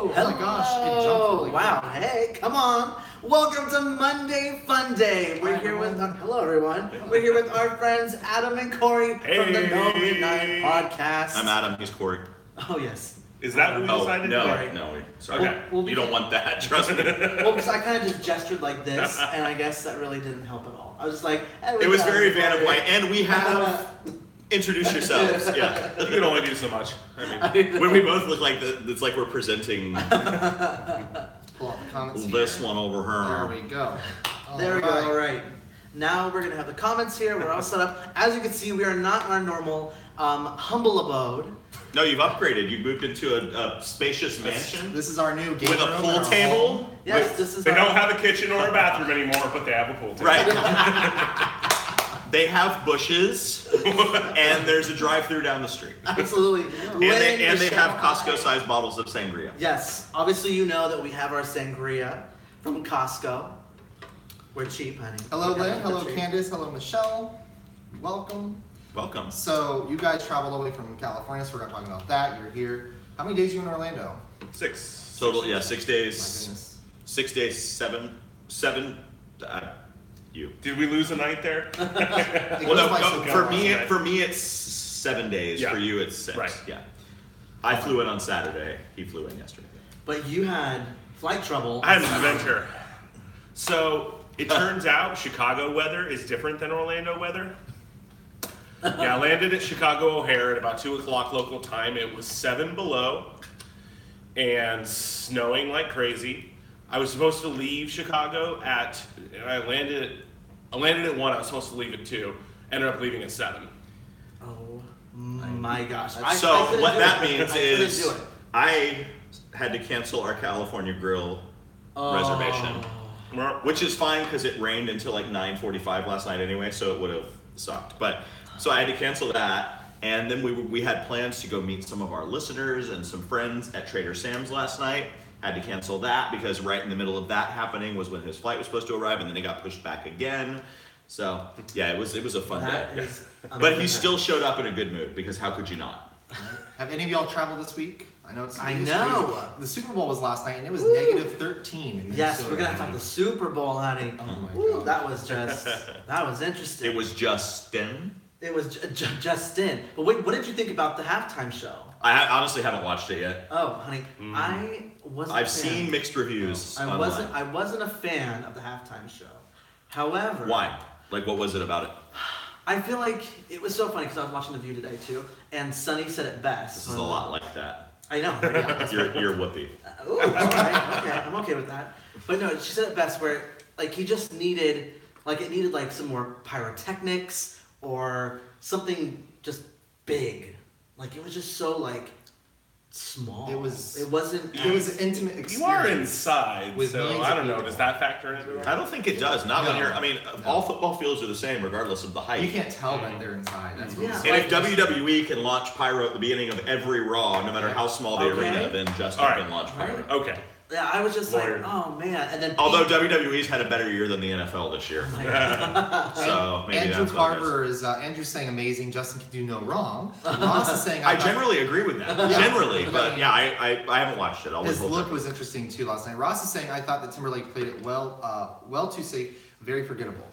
Oh my gosh, it jumped really wow, quick. hey, come on. Welcome to Monday Funday. We're here with, hello everyone. We're here with our friends Adam and Kory from the No Midnight Podcast. I'm Adam, he's Kory. Oh, yes. Is that what we decided to do? No, sorry. Okay. Well, You don't want that, trust me. Well, because I kind of just gestured like this, and I guess that really didn't help at all. I was just like, hey, It was very Van and White, and we have... Introduce yourselves, yeah. You can only do so much. I mean, When we both look like it's like we're presenting Pull out the comments this here. one over There here. we go. There we go, all right. Now we're going to have the comments here. We're all set up. As you can see, we are not in our normal humble abode. No, you've upgraded. You moved into a spacious mansion This is our new game with a room pool in our table. home. Yes, this is they our... don't have a kitchen or a bathroom anymore, but they have a pool table. Right. They have bushes, and there's a drive-through down the street. Absolutely. And they have Costco-sized bottles of sangria. Yes, obviously you know that we have our sangria from Costco. We're cheap, honey. Hello, We're Lynn. Hello, cheap. Candace. Hello, Michelle. Welcome. Welcome. So, you guys traveled all the way from California, so we're not talking about that. You're here. How many days are you in Orlando? 6. Total, yeah, 6 My days. goodness. 6 days, seven. You. Did we lose a night there? It Well, goes no, by so for fast. me it's 7 days. Yeah. For you, it's 6. Right. Yeah. I flew in on Saturday. He flew in yesterday. But you had flight trouble. I had an adventure. So it turns out Chicago weather is different than Orlando weather. Yeah, I landed at Chicago O'Hare at about 2 o'clock local time. It was 7 below and snowing like crazy. I was supposed to leave Chicago I landed at 1. I was supposed to leave at 2. Ended up leaving at 7. Oh my gosh. So I couldn't what do that it. means I couldn't is do it. I had to cancel our California Grill reservation, which is fine because it rained until like 9:45 last night anyway, so it would have sucked. But so I had to cancel that, and then we had plans to go meet some of our listeners and some friends at Trader Sam's last night. Had to cancel that because right in the middle of that happening was when his flight was supposed to arrive, and then it got pushed back again. So yeah, it was a fun That day. is But he still showed up in a good mood because how could you not? Have any of y'all traveled this week? I know I it's know. crazy. The Super Bowl was last night, and it was Woo. negative 13. in Yes, Minnesota. we're gonna talk the Super Bowl, honey. Oh my Ooh, God. that was interesting. It was Justin. It was just in. But wait, what did you think about the halftime show? I honestly haven't watched it yet. Oh, honey, I wasn't. I've a fan. seen mixed reviews I online. wasn't a fan of the halftime show. However, Why? Like, what was it about it? I feel like it was so funny because I was watching The View today too, and Sunny said it best. This is a lot like that. I know. Yeah. You're Whoopi. Ooh, all right, okay, I'm okay with that. But no, she said it best where like he just needed like some more pyrotechnics or something just big. Like it was just so like small. It wasn't. It was an intimate experience. You are inside, With so millions I of don't know. people. Does that factor into it? I don't think it does. Not when No. you're. I mean, all football fields are the same regardless of the height. You can't tell that they're inside. That's what Yeah. it's And if Like- WWE can launch pyro at the beginning of every Raw, no matter how small the Okay. arena, then Justin All right. can launch pyro. Right. Okay. Yeah, I was just Lawyer. like, oh man, and then Although WWE's had a better year than the NFL this year, so maybe Andrew that's what it is. Carver is Andrew's saying amazing. Justin can do no wrong. Ross is saying I thought generally agree with that. Yeah. Generally, but yeah, I haven't watched it. I'll his withhold look that. was interesting too last night. Ross is saying I thought that Timberlake played it well to say very forgettable.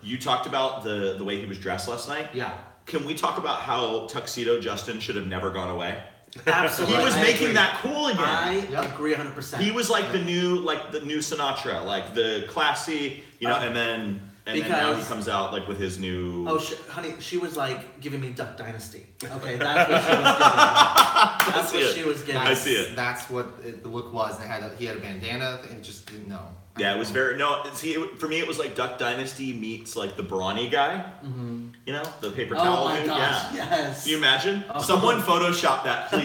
You talked about the way he was dressed last night. Yeah. Can we talk about how Tuxedo Justin should have never gone away? absolutely, He was I making agree. that cool again. I Yep. agree 100%. He was like the new Sinatra, like the classy, and then now he Because- comes out like with his new. Oh, honey, she was like giving me Duck Dynasty. Okay, that's what she was giving. That's see what it. she was giving. I see it. That's what the look was. And he had a bandana and just didn't know. Yeah, it was very See, for me, it was like Duck Dynasty meets like the brawny guy. Mm-hmm. You know, the paper Oh towel my dude. gosh, Yeah. yes. Can you imagine? Oh. Someone Photoshop that, please.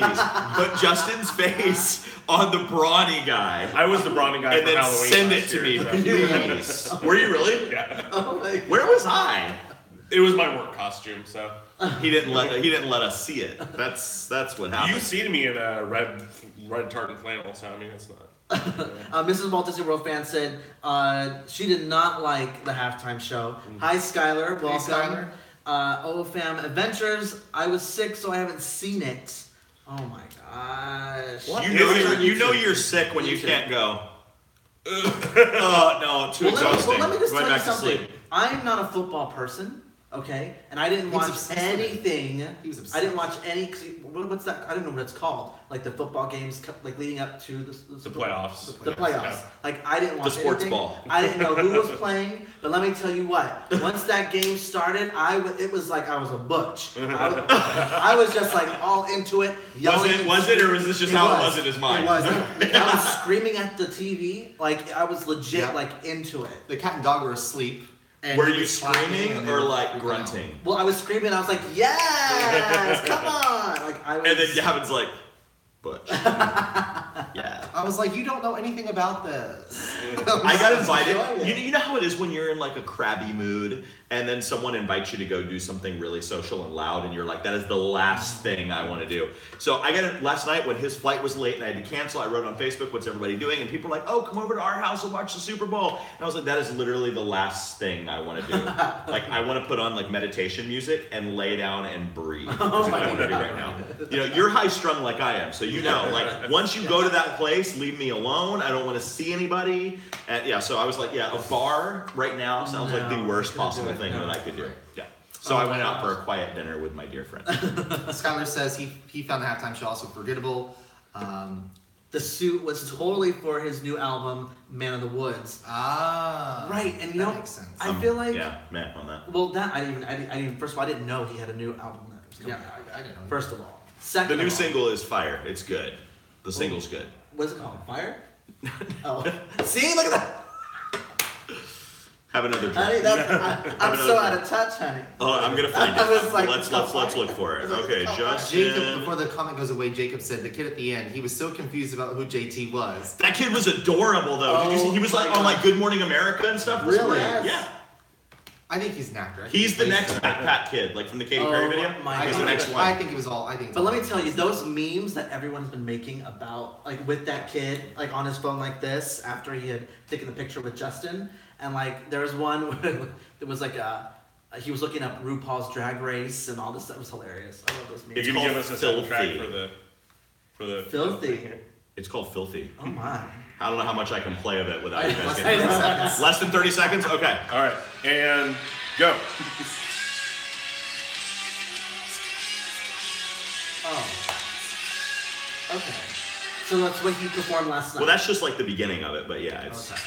Put Justin's face on the brawny guy, I was the brawny guy and for then Halloween send last it to me, year, please. Were you really? Yeah. Oh my Where was I? It was my work costume, so. He didn't let us see it. That's what happened. You see me in a red tartan flannel, so I mean, it's not. Mrs. Walt Disney World fan said she did not like the halftime show. Hi, Skylar. Welcome. Skylar. OFAM Adventures. I was sick, so I haven't seen it. Oh my gosh. You Is know, it- you know you're sick when you YouTube. can't go. No, too exhausting. Let me just Going tell you back to something. sleep. I'm not a football person, okay? And I didn't He was watch obsessed with it. anything. He was I didn't obsessed. watch any. What's that? I don't know what it's called. Like the football games, like leading up to The playoffs. The playoffs. Like I didn't watch The sports anything. ball. I didn't know who was playing. But let me tell you what. Once that game started, it was like I was a butch. I was just like all into it. Yelling. Was it, or was this just how it was in his mind? It was. I was screaming at the TV. Like I was legit Yeah. like into it. The cat and dog were asleep. And Were he you was clapping screaming and they or were like freaking out. grunting? Well, I was screaming. I was like, "Yes, come on!" Like I was. And then Gavin's like, Butch. Yeah. I was like, you don't know anything about this. I got invited. Enjoy it. You know how it is when you're in like a crabby mood and then someone invites you to go do something really social and loud and you're like, that is the last thing I want to do. So I got it last night when his flight was late and I had to cancel. I wrote on Facebook, what's everybody doing? And people were like, oh, come over to our house and watch the Super Bowl. And I was like, that is literally the last thing I want to do. Like I want to put on like meditation music and lay down and breathe. That's what I want to do right now. You know, you're high strung like I am. So you know, like once you go to that place, leave me alone. I don't want to see anybody. And yeah, so I was like, yeah, a bar right now sounds like the No, worst couldn't do possible it. thing No. that I could do. Yeah. So Oh I my went out for a gosh. quiet dinner with my dear friend. Skylar says he found the halftime show also forgettable. The suit was totally for his new album, Man of the Woods. Right, and you that know, makes sense. I feel like, Yeah, man, on that. well, that I didn't. First of all, I didn't know he had a new album that was coming Yeah, out. I didn't know. First of all, second, The new of all, single is fire. It's good. The single's good. what's it called? Fire? Oh, see, look at that, Have another honey. drink. I'm so out of touch, honey. Oh, I'm gonna find it. I was like, let's look for it. Okay, Jacob, Justin. before the comment goes away, Jacob said the kid at the end, he was so confused about who JT was. That kid was adorable though. Did you see? He was like Oh on my like Good Morning America and stuff. It was Really? great. Yeah. I think he's an actor. I think He's the plays next Backpack Kid, like from the Katy Oh Perry video. my He's God. the next I one. think it was all. I think. But let me tell you, those memes that everyone's been making about, like, with that kid, like, on his phone like this, after he had taken the picture with Justin, and, like, there was one where it was, like, he was looking up RuPaul's Drag Race and all this stuff. It was hilarious. I love those memes. It's If you called give us a soundtrack Filthy. for the Filthy. It's called Filthy. Oh, my. I don't know how much I can play of it without you guys Less getting than 30 seconds. Less than 30 seconds? Okay. All right, and go. Oh. Okay. So that's what he performed last night. Well, that's just like the beginning of it, but yeah, it's. Okay.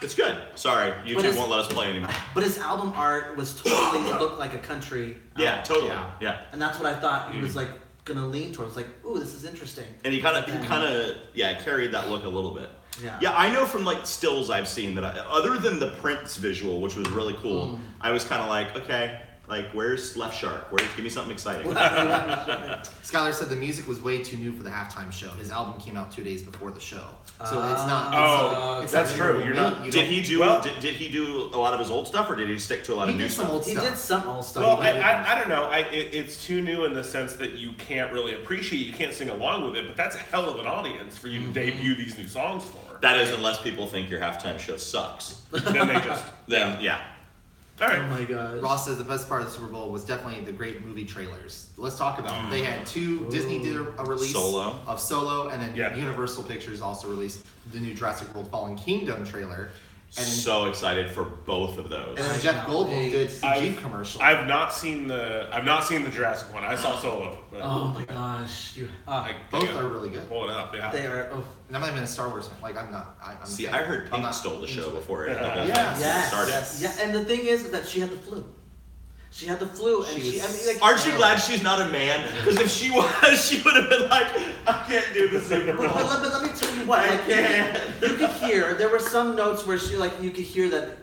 It's good. Sorry, But YouTube it's- won't let us play anymore. But his album art was totally, it looked like a country. Yeah, album. totally. Yeah. Yeah. And that's what I thought he was, like, gonna lean towards. Like, ooh, this is interesting. And he kind of, yeah, carried that look a little bit. Yeah. Yeah, I know from like stills I've seen that other than the Prince visual, which was really cool, I was kind of like, okay, like where's Left Shark? Give me something exciting. Skylar said the music was way too new for the halftime show. His album came out 2 days before the show, so it's not. Oh, it's that's not true. new. You're not- You Did don't- he do? Well- did he do a lot of his old stuff, or did he stick to a lot He of new did some stuff? old He stuff. did some old stuff. Well, I don't know. It's too new in the sense that you can't really appreciate. You can't sing along with it, but that's a hell of an audience for you to debut these new songs for. That is, unless people think your halftime show sucks. Then they just. Then yeah. All Oh right. my god. Ross says the best part of the Super Bowl was definitely the great movie trailers. Let's talk about them. They had two. Disney did a release Solo. of Solo, and then Yeah. Universal Pictures also released the new Jurassic World: Fallen Kingdom trailer. And then, So excited for both of those. and then Jeff Goldblum did the Jeep commercial. I've not seen the Jurassic one. I saw Solo. But Oh my gosh. I Both can't are really good. pull it up. Yeah. They are. Oh. And I'm not even a Star Wars fan. Like I'm not. I'm See, fan. I heard I'm Pink not stole the into show it. before it Yes. started. Yes. Yeah, and the thing is that she had the flu. She had the flu, and She she. I was- mean, like, Aren't you glad she's not a man? Because if she was, she would have been like, I can't do the Super Bowl. But let me tell you what. I Like, can't. you could hear there were some notes where she you could hear that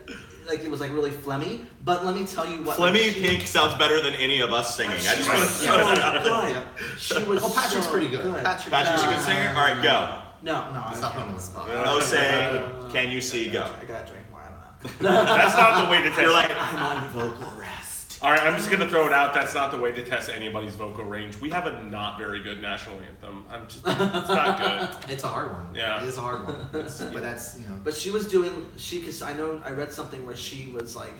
like it was like really phlegmy. But let me tell you what. Flemmy like, she- Pink sounds better than any of us singing. I just want to so throw that out there. good. She was. Oh, Patrick's so pretty good. Patrick's Patrick's a good singer? All right, go. No, Let's not put him on the spot. No say, can you see, go. I gotta drink more. I don't know. That's not the way to test. You're like, I'm on vocal rest. All right, I'm just gonna throw it out. That's not the way to test anybody's vocal range. We have a not very good national anthem. It's not good. It's a hard one. Yeah. It is a hard one. But that's But she was doing. Cause I know I read something where she was like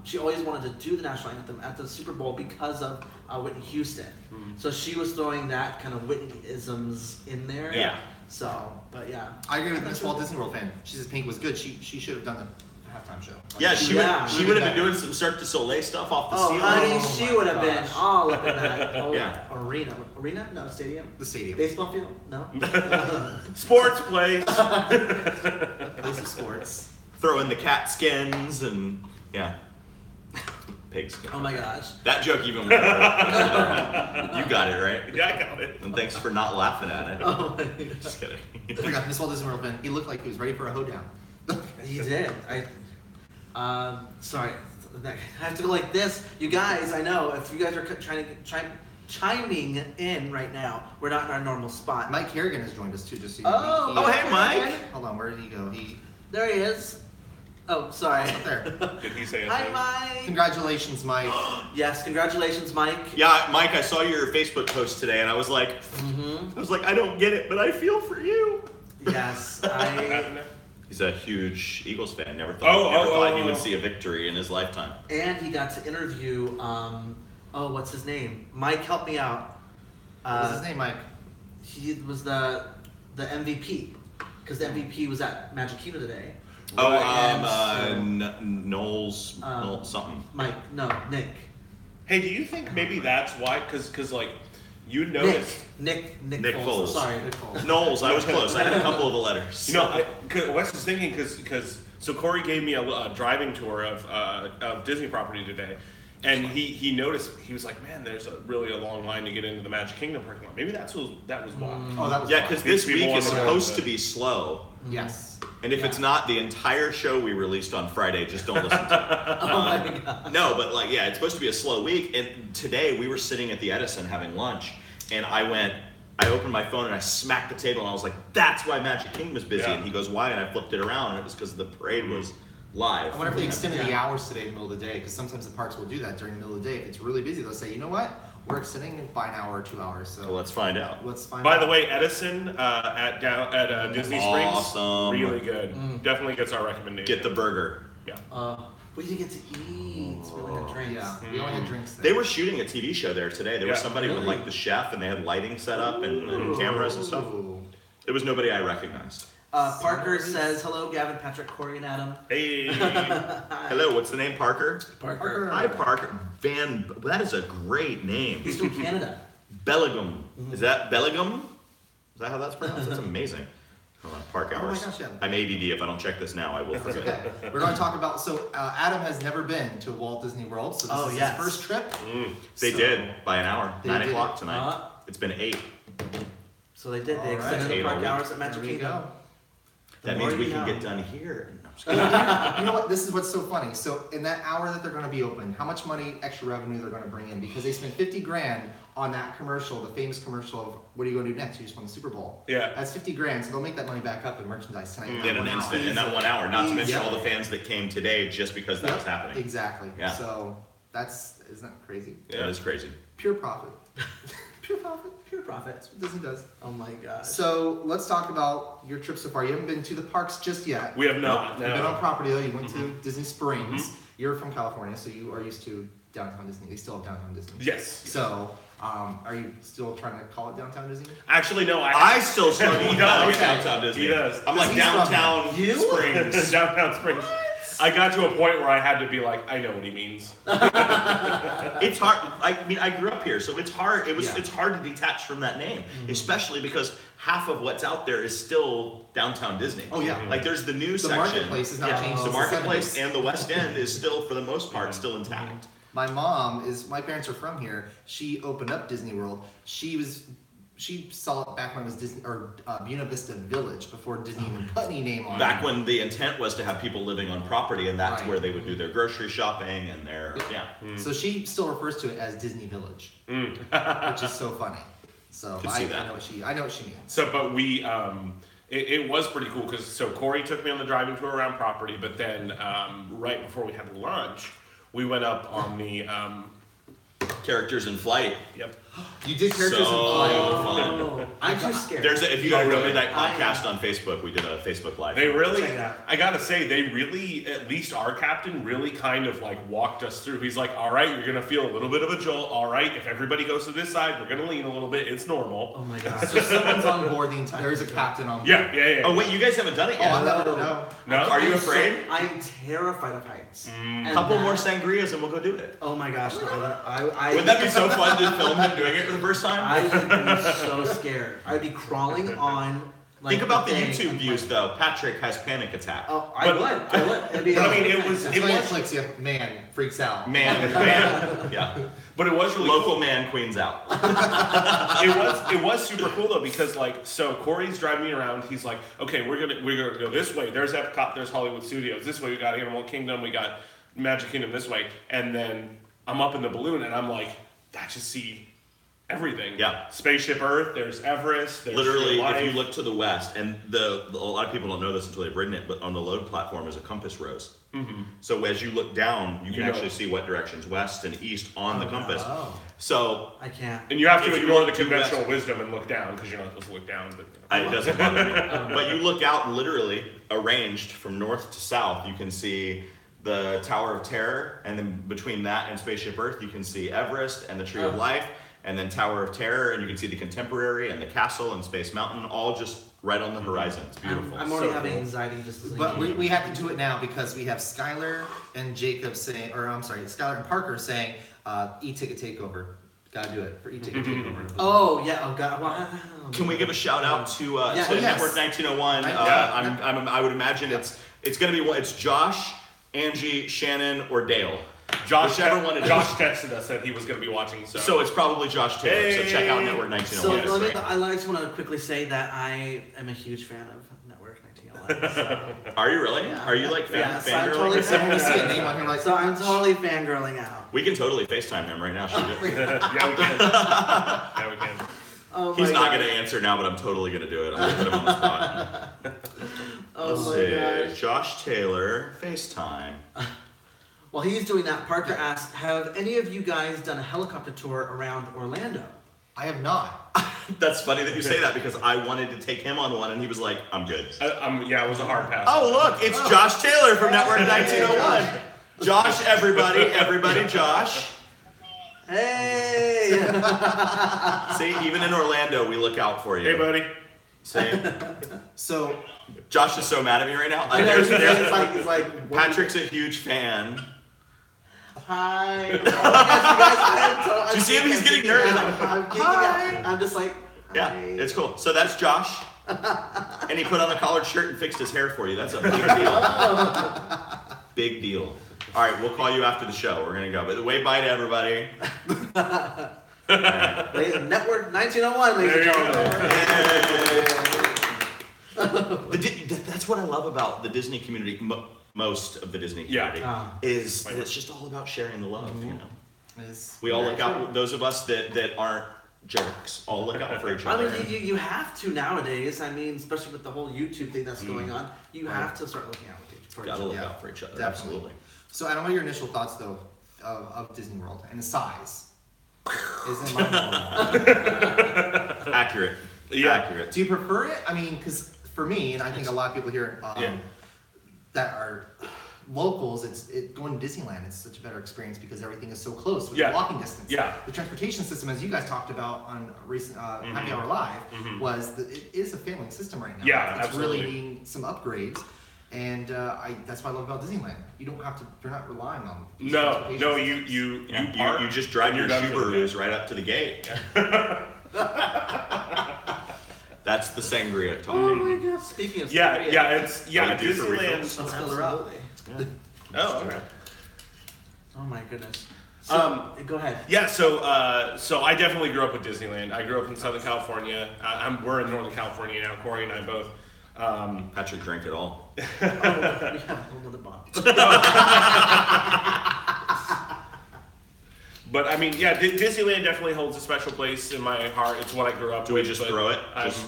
she always wanted to do the national anthem at the Super Bowl because of Whitney Houston. So she was throwing that kind of Whitney-isms in there. Yeah. So, but yeah. I agree with Miss Walt Disney World fan. She says Pink was good. She should have done the halftime show. Yeah, Yeah. she would have been doing some Cirque du Soleil stuff off the Oh, ceiling. honey, Oh she my would have been gosh. all up in that whole Yeah. arena. Arena? No, stadium. The stadium. Baseball field? No. Sports plays. Place of sports. Throw in the cat skins and yeah, pigs. Oh my gosh. That joke even went over. You got it right. Yeah, I got it. And thanks for not laughing at it. Oh my gosh. Just kidding. I forgot Miss Walt Disney World fan. He looked like he was ready for a hoedown. He did. Sorry. I have to go like this. You guys, I know if you guys are chiming in right now, we're not in our normal spot. Mike Kerrigan has joined us too. Just so you Oh, Oh, hey, Mike. Hold on, where did he go? There he is. Oh, sorry. Up there. Did he say Hi, anything? Mike. Congratulations, Mike. Yes, congratulations, Mike. Yeah, Mike, I saw your Facebook post today, and I was like, I don't get it, but I feel for you. Yes, He's a huge Eagles fan. Never thought he would oh. see a victory in his lifetime. and he got to interview. What's his name? Mike, help me out. What's his name, Mike? He was the MVP because the MVP was at Magic Kingdom today. Knowles something. Mike, no, Nick. Hey, do you think maybe that's why? Because like, you noticed. Nick Nick Foles. Foles. Sorry, Nick Foles. Knowles, I was close. I had a couple of the letters. You know, Wes is thinking because so Kory gave me a driving tour of Disney property today, and he noticed, he was like, man, there's really a long line to get into the Magic Kingdom parking lot. Maybe that was why. Oh, that was Yeah, fun. because this People week is on the supposed road. to be slow. Yes. And if it's not the entire show we released on Friday, just don't listen to it. Oh my god. No, but like, yeah, it's supposed to be a slow week. And today we were sitting at the Edison having lunch, and I opened my phone and I smacked the table and I was like, that's why Magic Kingdom is busy. Yeah. And he goes, why? And I flipped it around and it was because the parade was live. I wonder if they extended the Yeah. hours today in the middle of the day, because sometimes the parks will do that during the middle of the day. If it's really busy, they'll say, you know what? We're extending it by an hour or 2 hours. So So let's find out. let's find By out. the way, Edison at Disney Springs, Awesome. really good. Definitely gets our recommendation. Get the burger. Yeah. We didn't get to eat. We only had drinks. Yeah, we only had drinks there. They were shooting a TV show there today. There was Yeah. somebody with like the chef and they had lighting set up and cameras and stuff. Ooh. It was nobody I recognized. Parker says, hello, Gavin, Patrick, Kory, and Adam. Hey. Hello, what's the name? Parker? Parker. Hi, Parker. That is a great name. He's from Canada. Bellingham. Is that Bellingham? Is that how that's pronounced? That's amazing. Hold on, park Oh my hours. gosh, yeah. I'm ADD. If I don't check this now, I will forget. Okay, we're going to talk about. So Adam has never been to Walt Disney World, so this Oh, is yes. his first trip. They So- did by an hour. They 9 did. o'clock tonight. Uh-huh. It's been 8. So they did. They All extended right. the 8 park all week. hours at Magic There we Kingdom. go. That more means we you can know. get done here. No, I'm just kidding. You know what? This is what's so funny. So in that hour that they're going to be open, how much money, extra revenue they're going to bring in? Because they spent 50 grand on that commercial, the famous commercial of what are you going to do next? You just won the Super Bowl. Yeah. That's 50 grand, so they'll make that money back up in merchandise tonight. In an 1 hour. instant, in that 1 hour. Not to mention Yeah. all the fans that came today just because that was happening. Exactly. Yeah. So isn't that crazy? That is crazy. Pure profit. Pure profit. Pure profit. That's what Disney does. Oh my gosh. So let's talk about your trip so far. You haven't been to the parks just yet. We have not. You've been on No. property though. You went to Disney Springs. You're from California, so you are used to downtown Disney. They still have downtown Disney. Yes. So, are you still trying to call it downtown Disney? Actually, no. I still struggle with He calling it does. downtown Disney. He does. I'm like He's from downtown You? Springs. Downtown Springs. I got to a point where I had to be like, I know what he means. It's hard. I mean, I grew up here, so it's hard. Yeah. It's hard to detach from that name, especially because half of what's out there is still downtown Disney. Oh, yeah. Like there's the new The section. marketplace is not Yeah. changed. The since marketplace 70s. and the West End is still, for the most part, still intact. My parents are from here. She opened up Disney World. She saw it back when it was Disney or Buena Vista Village before Disney even put any name on Back it. when the intent was to have people living on property, and that's Right. where they would do their grocery shopping and their So she still refers to it as Disney Village, which is so funny. So Could I, see I that. know what she means. So, but we, it was pretty cool because so Kory took me on the driving tour around property, but then right before we had lunch, we went up on the characters in flight. Yep. You did characters in So flight. fun. Oh, I'm too scared. If you guys remember that I- podcast on Facebook, we did a Facebook Live. They really, Check it out. I gotta say, they really, at least our captain, really kind of like walked us through. He's like, all right, you're gonna feel a little bit of a jolt. All right, if everybody goes to this side, we're gonna lean a little bit. It's normal. Oh my god. So someone's on board the entire. There's a captain on board. Yeah. Oh wait, you guys haven't done it Oh, yet. I love it. No. No. No? Are you I'm afraid? I'm terrified of heights. And Couple that- more sangrias and we'll go do it. Oh my gosh. I Wouldn't that be so fun to film him doing it for the first time? I would be so scared. I'd be crawling on. Like, Think about the thing YouTube and, views like, though. Patrick has panic attack. Oh, I would. It'd be But I mean, it was, That's it why was, Netflix, yeah, man freaks out. Man, yeah. but it was really Local cool. man queens out. It was super cool though because like so Kory's driving me around. He's like, okay, we're gonna go this way. There's Epcot. There's Hollywood Studios. This way we got Animal Kingdom. We got Magic Kingdom this way. And then I'm up in the balloon and I'm like, I just see everything. Yeah. Spaceship Earth. There's Everest. There's Literally, Life. if you look to the west, and a lot of people don't know this until they've ridden it, but on the load platform is a compass rose. Mm-hmm. So as you look down, you can You know. actually see what directions west and east on the compass. Oh. So I can't. And you have to If you ignore the look to conventional west- wisdom and look down because you're not supposed to look down. But it doesn't bother me. But you look out, literally arranged from north to south, you can see the Tower of Terror, and then between that and Spaceship Earth, you can see Everest and the Tree of Life, and then Tower of Terror, and you can see the Contemporary and the Castle and Space Mountain, all just right on the horizon. It's beautiful. I'm already So having cool. anxiety just as But we have to do it now because we have Skylar and Jacob saying, or I'm sorry, Skylar and Parker saying, e-ticket takeover. Gotta do it for e-ticket takeover. Oh yeah. Oh god. Wow. Can we give a shout out to Yeah. to Oh, yes. Network 1901? Yeah. I would imagine it's gonna be it's Josh, Angie, Shannon, or Dale. Whichever one it is. Josh texted us that he was going to be watching. So it's probably Josh Taylor. So check out Hey. Network So 1901. I just want to quickly say that I am a huge fan of Network 1911. Are you really? Yeah. Are you like Yeah, so I'm fangirling? totally So we see a name on here like, So I'm totally fangirling out. We can totally FaceTime him right now. Should we? yeah, we can. Yeah, we can. Oh He's my not God. going to answer now, but I'm totally going to do it. I'm going to put him on the spot. Oh Let's my see. gosh. Josh Taylor, FaceTime. While he's doing that, Parker asked, "Have any of you guys done a helicopter tour around Orlando?" I have not. That's funny that you say that because I wanted to take him on one and he was like, I'm good. Yeah, it was a hard pass. Oh, look, it's Josh Taylor from Network 1901. Josh, everybody, Josh. Hey! See, even in Orlando, we look out for you. Hey, buddy. See? So Josh is so mad at me right now. I know, There's- he's like, what? Patrick's a huge fan. Hi. Oh, yes, Do you see him? He's getting nervous. Hi. I'm just like, Yeah, hi. it's cool. So that's Josh. And he put on a collared shirt and fixed his hair for you. That's a big deal. Big deal. All right, we'll call you after the show. We're going to go. But wave bye to everybody. All right. Network 1901, ladies There and you gentlemen. That's what I love about the Disney community, most of the Disney Yeah. community, is that it's just all about sharing the love, you know? is We all look out, those of us that aren't jerks, all look out for each I other. mean, you have to nowadays. I mean, especially with the whole YouTube thing that's going on, you have to start looking out for each Gotta other. look Yeah, out for each other, definitely. absolutely. So Adam, what are your initial thoughts though of Disney World and the size? Isn't mine normal? Accurate. Yeah. Accurate. Do you prefer it? I mean, because for me, and I think a lot of people here Yeah. that are locals, going to Disneyland. It's such a better experience because everything is so close with Yeah. walking distance. Yeah. The transportation system, as you guys talked about on recent Happy Hour Live, was that it is a failing system right now. Yeah, it's absolutely. really needing some upgrades. And that's what I love about Disneyland. You don't have to. You're not relying on. these No, transportation systems. you park. You just drive and your you're done for the day. Subarus right up to the gate. That's the sangria talking. Oh my god! Speaking of Yeah, sangria, yeah, it's What we do for Disneyland. refills. let's fill her up. Oh, okay. Oh my goodness. So, go ahead. Yeah, so I definitely grew up with Disneyland. I grew up in Southern California. We're in Northern California now. Kory and I both. Patrick drank it all. Oh, yeah, another bottle. But I mean, yeah, Disneyland definitely holds a special place in my heart. It's what I grew up Do we with. just but throw it? I'm- Just-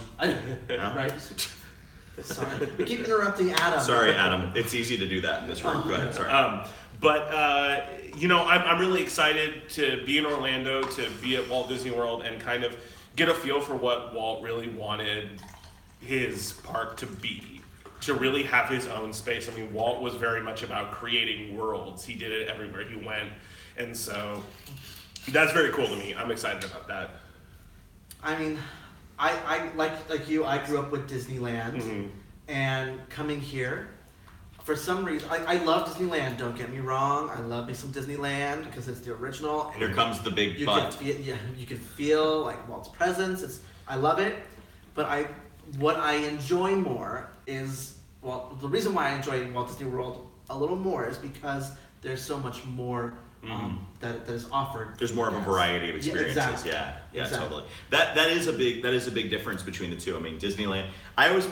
Yeah. Right. Sorry, we keep interrupting Adam. Sorry, Adam. It's easy to do that in this room. Go ahead. Sorry. But I'm really excited to be in Orlando, to be at Walt Disney World, and kind of get a feel for what Walt really wanted his park to be, to really have his own space. I mean, Walt was very much about creating worlds. He did it everywhere he went, and so that's very cool to me. I'm excited about that. I mean, I like you. I grew up with Disneyland, and coming here, for some reason, I love Disneyland. Don't get me wrong. I love me some Disneyland because it's the original. Here comes the big but. You can feel like Walt's presence. I love it, but what I enjoy more is, the reason why I enjoy Walt Disney World a little more is because there's so much more that is offered. There's more of a variety of experiences. Yeah, Exactly. Totally. That is a big difference between the two. I mean, Disneyland.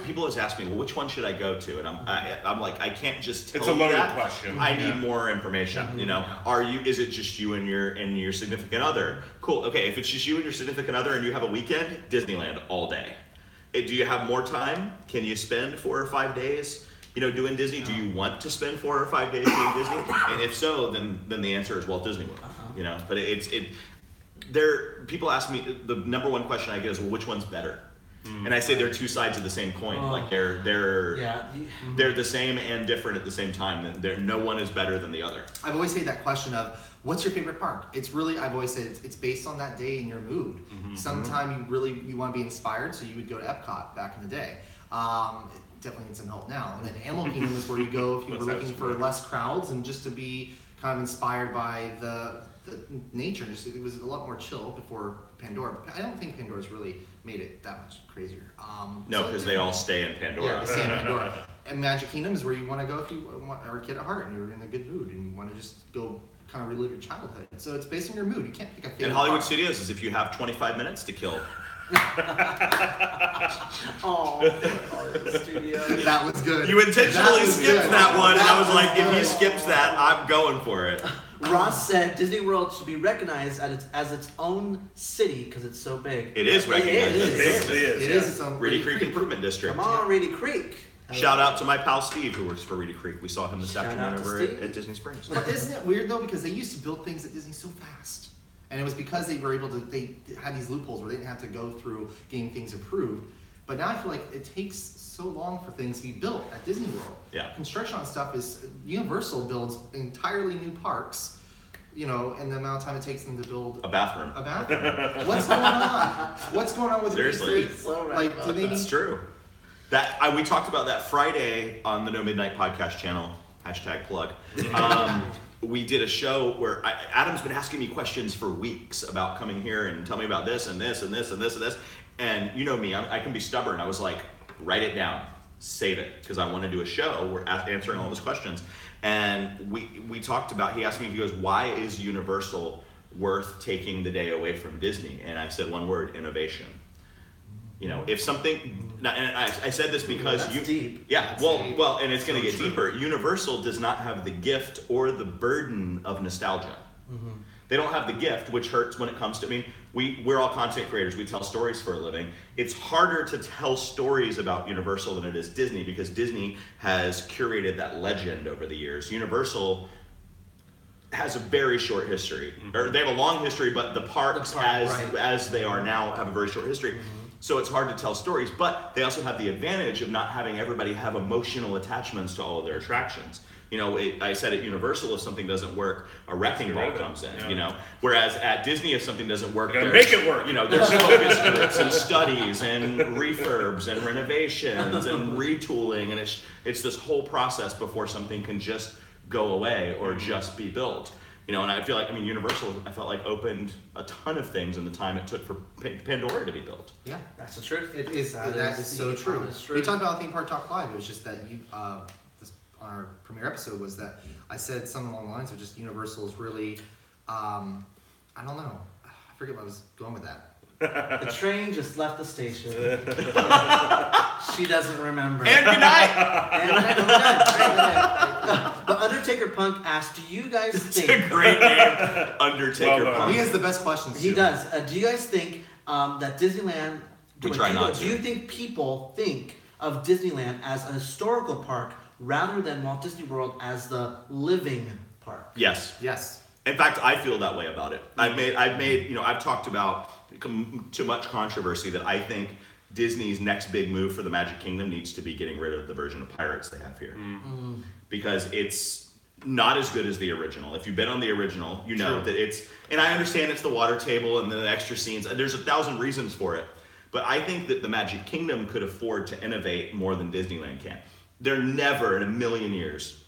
People always ask me, well, which one should I go to? And I'm like, I can't just tell it's a loaded that. question. I need more information. Is it just you and your significant other? Cool. Okay, if it's just you and your significant other and you have a weekend, Disneyland all day. Do you have more time? Can you spend 4 or 5 days, doing Disney? Do you want to spend 4 or 5 days doing Disney? And if so, then the answer is Walt Disney World. But people ask me, the number one question I get is, well, which one's better? And I say they're two sides of the same coin. Like they're the same and different at the same time. No one is better than the other. I've always had that question of, what's your favorite park? It's really, I've always said, it's based on that day and your mood. Sometime you want to be inspired, so you would go to Epcot back in the day. Definitely needs some help now. And then Animal Kingdom is where you go if you were looking for less crowds and just to be kind of inspired by the nature. It was a lot more chill before Pandora. I don't think Pandora's really made it that much crazier. No, because they all stay in Pandora. Yeah, they stay in Pandora. And Magic Kingdom is where you want to go if you are a kid at heart and you're in a good mood and you want to just go kind of relive your childhood. So it's based on your mood. You can't pick a favorite. And Hollywood park. Studios is if you have 25 minutes to kill. That was good. You intentionally skipped that one, and I was like, if he skips that, I'm going for it. Ross said Disney World should be recognized as its own city because it's so big. It is recognized. It is its own Reedy Creek Improvement District. Come on, Reedy Creek. Shout out to my pal Steve who works for Reedy Creek. We saw him this afternoon over at Disney Springs. But isn't it weird though, because they used to build things at Disney so fast. And it was because they were able to, they had these loopholes where they didn't have to go through getting things approved. But now I feel like it takes so long for things to be built at Disney World. Yeah. Construction on stuff is, Universal builds entirely new parks, and the amount of time it takes them to build a bathroom. What's going on? What's going on with Seriously. It's true. We talked about that Friday on the No Midnight Podcast channel, #plug. We did a show where Adam's been asking me questions for weeks about coming here and tell me about this and this and this and this and this. And you know me, I can be stubborn. I was like, write it down, save it, because I want to do a show. We're answering all those questions. And we talked about, he asked me, he goes, why is Universal worth taking the day away from Disney? And I said one word, innovation. If something, and I said this because deep. Yeah, well, and it's going to get deeper. Universal does not have the gift or the burden of nostalgia. They don't have the gift, which hurts when it comes to, we're all content creators. We tell stories for a living. It's harder to tell stories about Universal than it is Disney because Disney has curated that legend over the years. Universal has a very short history. Or they have a long history, but the parks as they are now have a very short history. So it's hard to tell stories, but they also have the advantage of not having everybody have emotional attachments to all of their attractions. I said at Universal, if something doesn't work, a wrecking ball comes in, Whereas at Disney, if something doesn't work, make it work. There's focus groups and studies and refurbs and renovations and retooling, and it's this whole process before something can just go away or just be built. And I feel like, Universal, I felt like opened a ton of things in the time it took for Pandora to be built. Yeah, that's the truth. It is. That is so true. We talked about Theme Park Talk Live. It was just that on our premiere episode was that I said something along the lines of just Universal is really, I don't know. I forget what I was going with that. The train just left the station. She doesn't remember. And good night. But Undertaker Punk asked, do you guys think... It's a great name, Undertaker Punk. He has the best questions. He does. Do you guys think that Disneyland... We try not to. Do you think people think of Disneyland as a historical park rather than Walt Disney World as the living park. Yes. Yes. In fact, I feel that way about it. I've made, I've talked about too much controversy that I think Disney's next big move for the Magic Kingdom needs to be getting rid of the version of Pirates they have here. Because it's not as good as the original. If you've been on the original, you know that it's, and I understand it's the water table and the extra scenes, and there's 1,000 reasons for it. But I think that the Magic Kingdom could afford to innovate more than Disneyland can. They're never in a million years,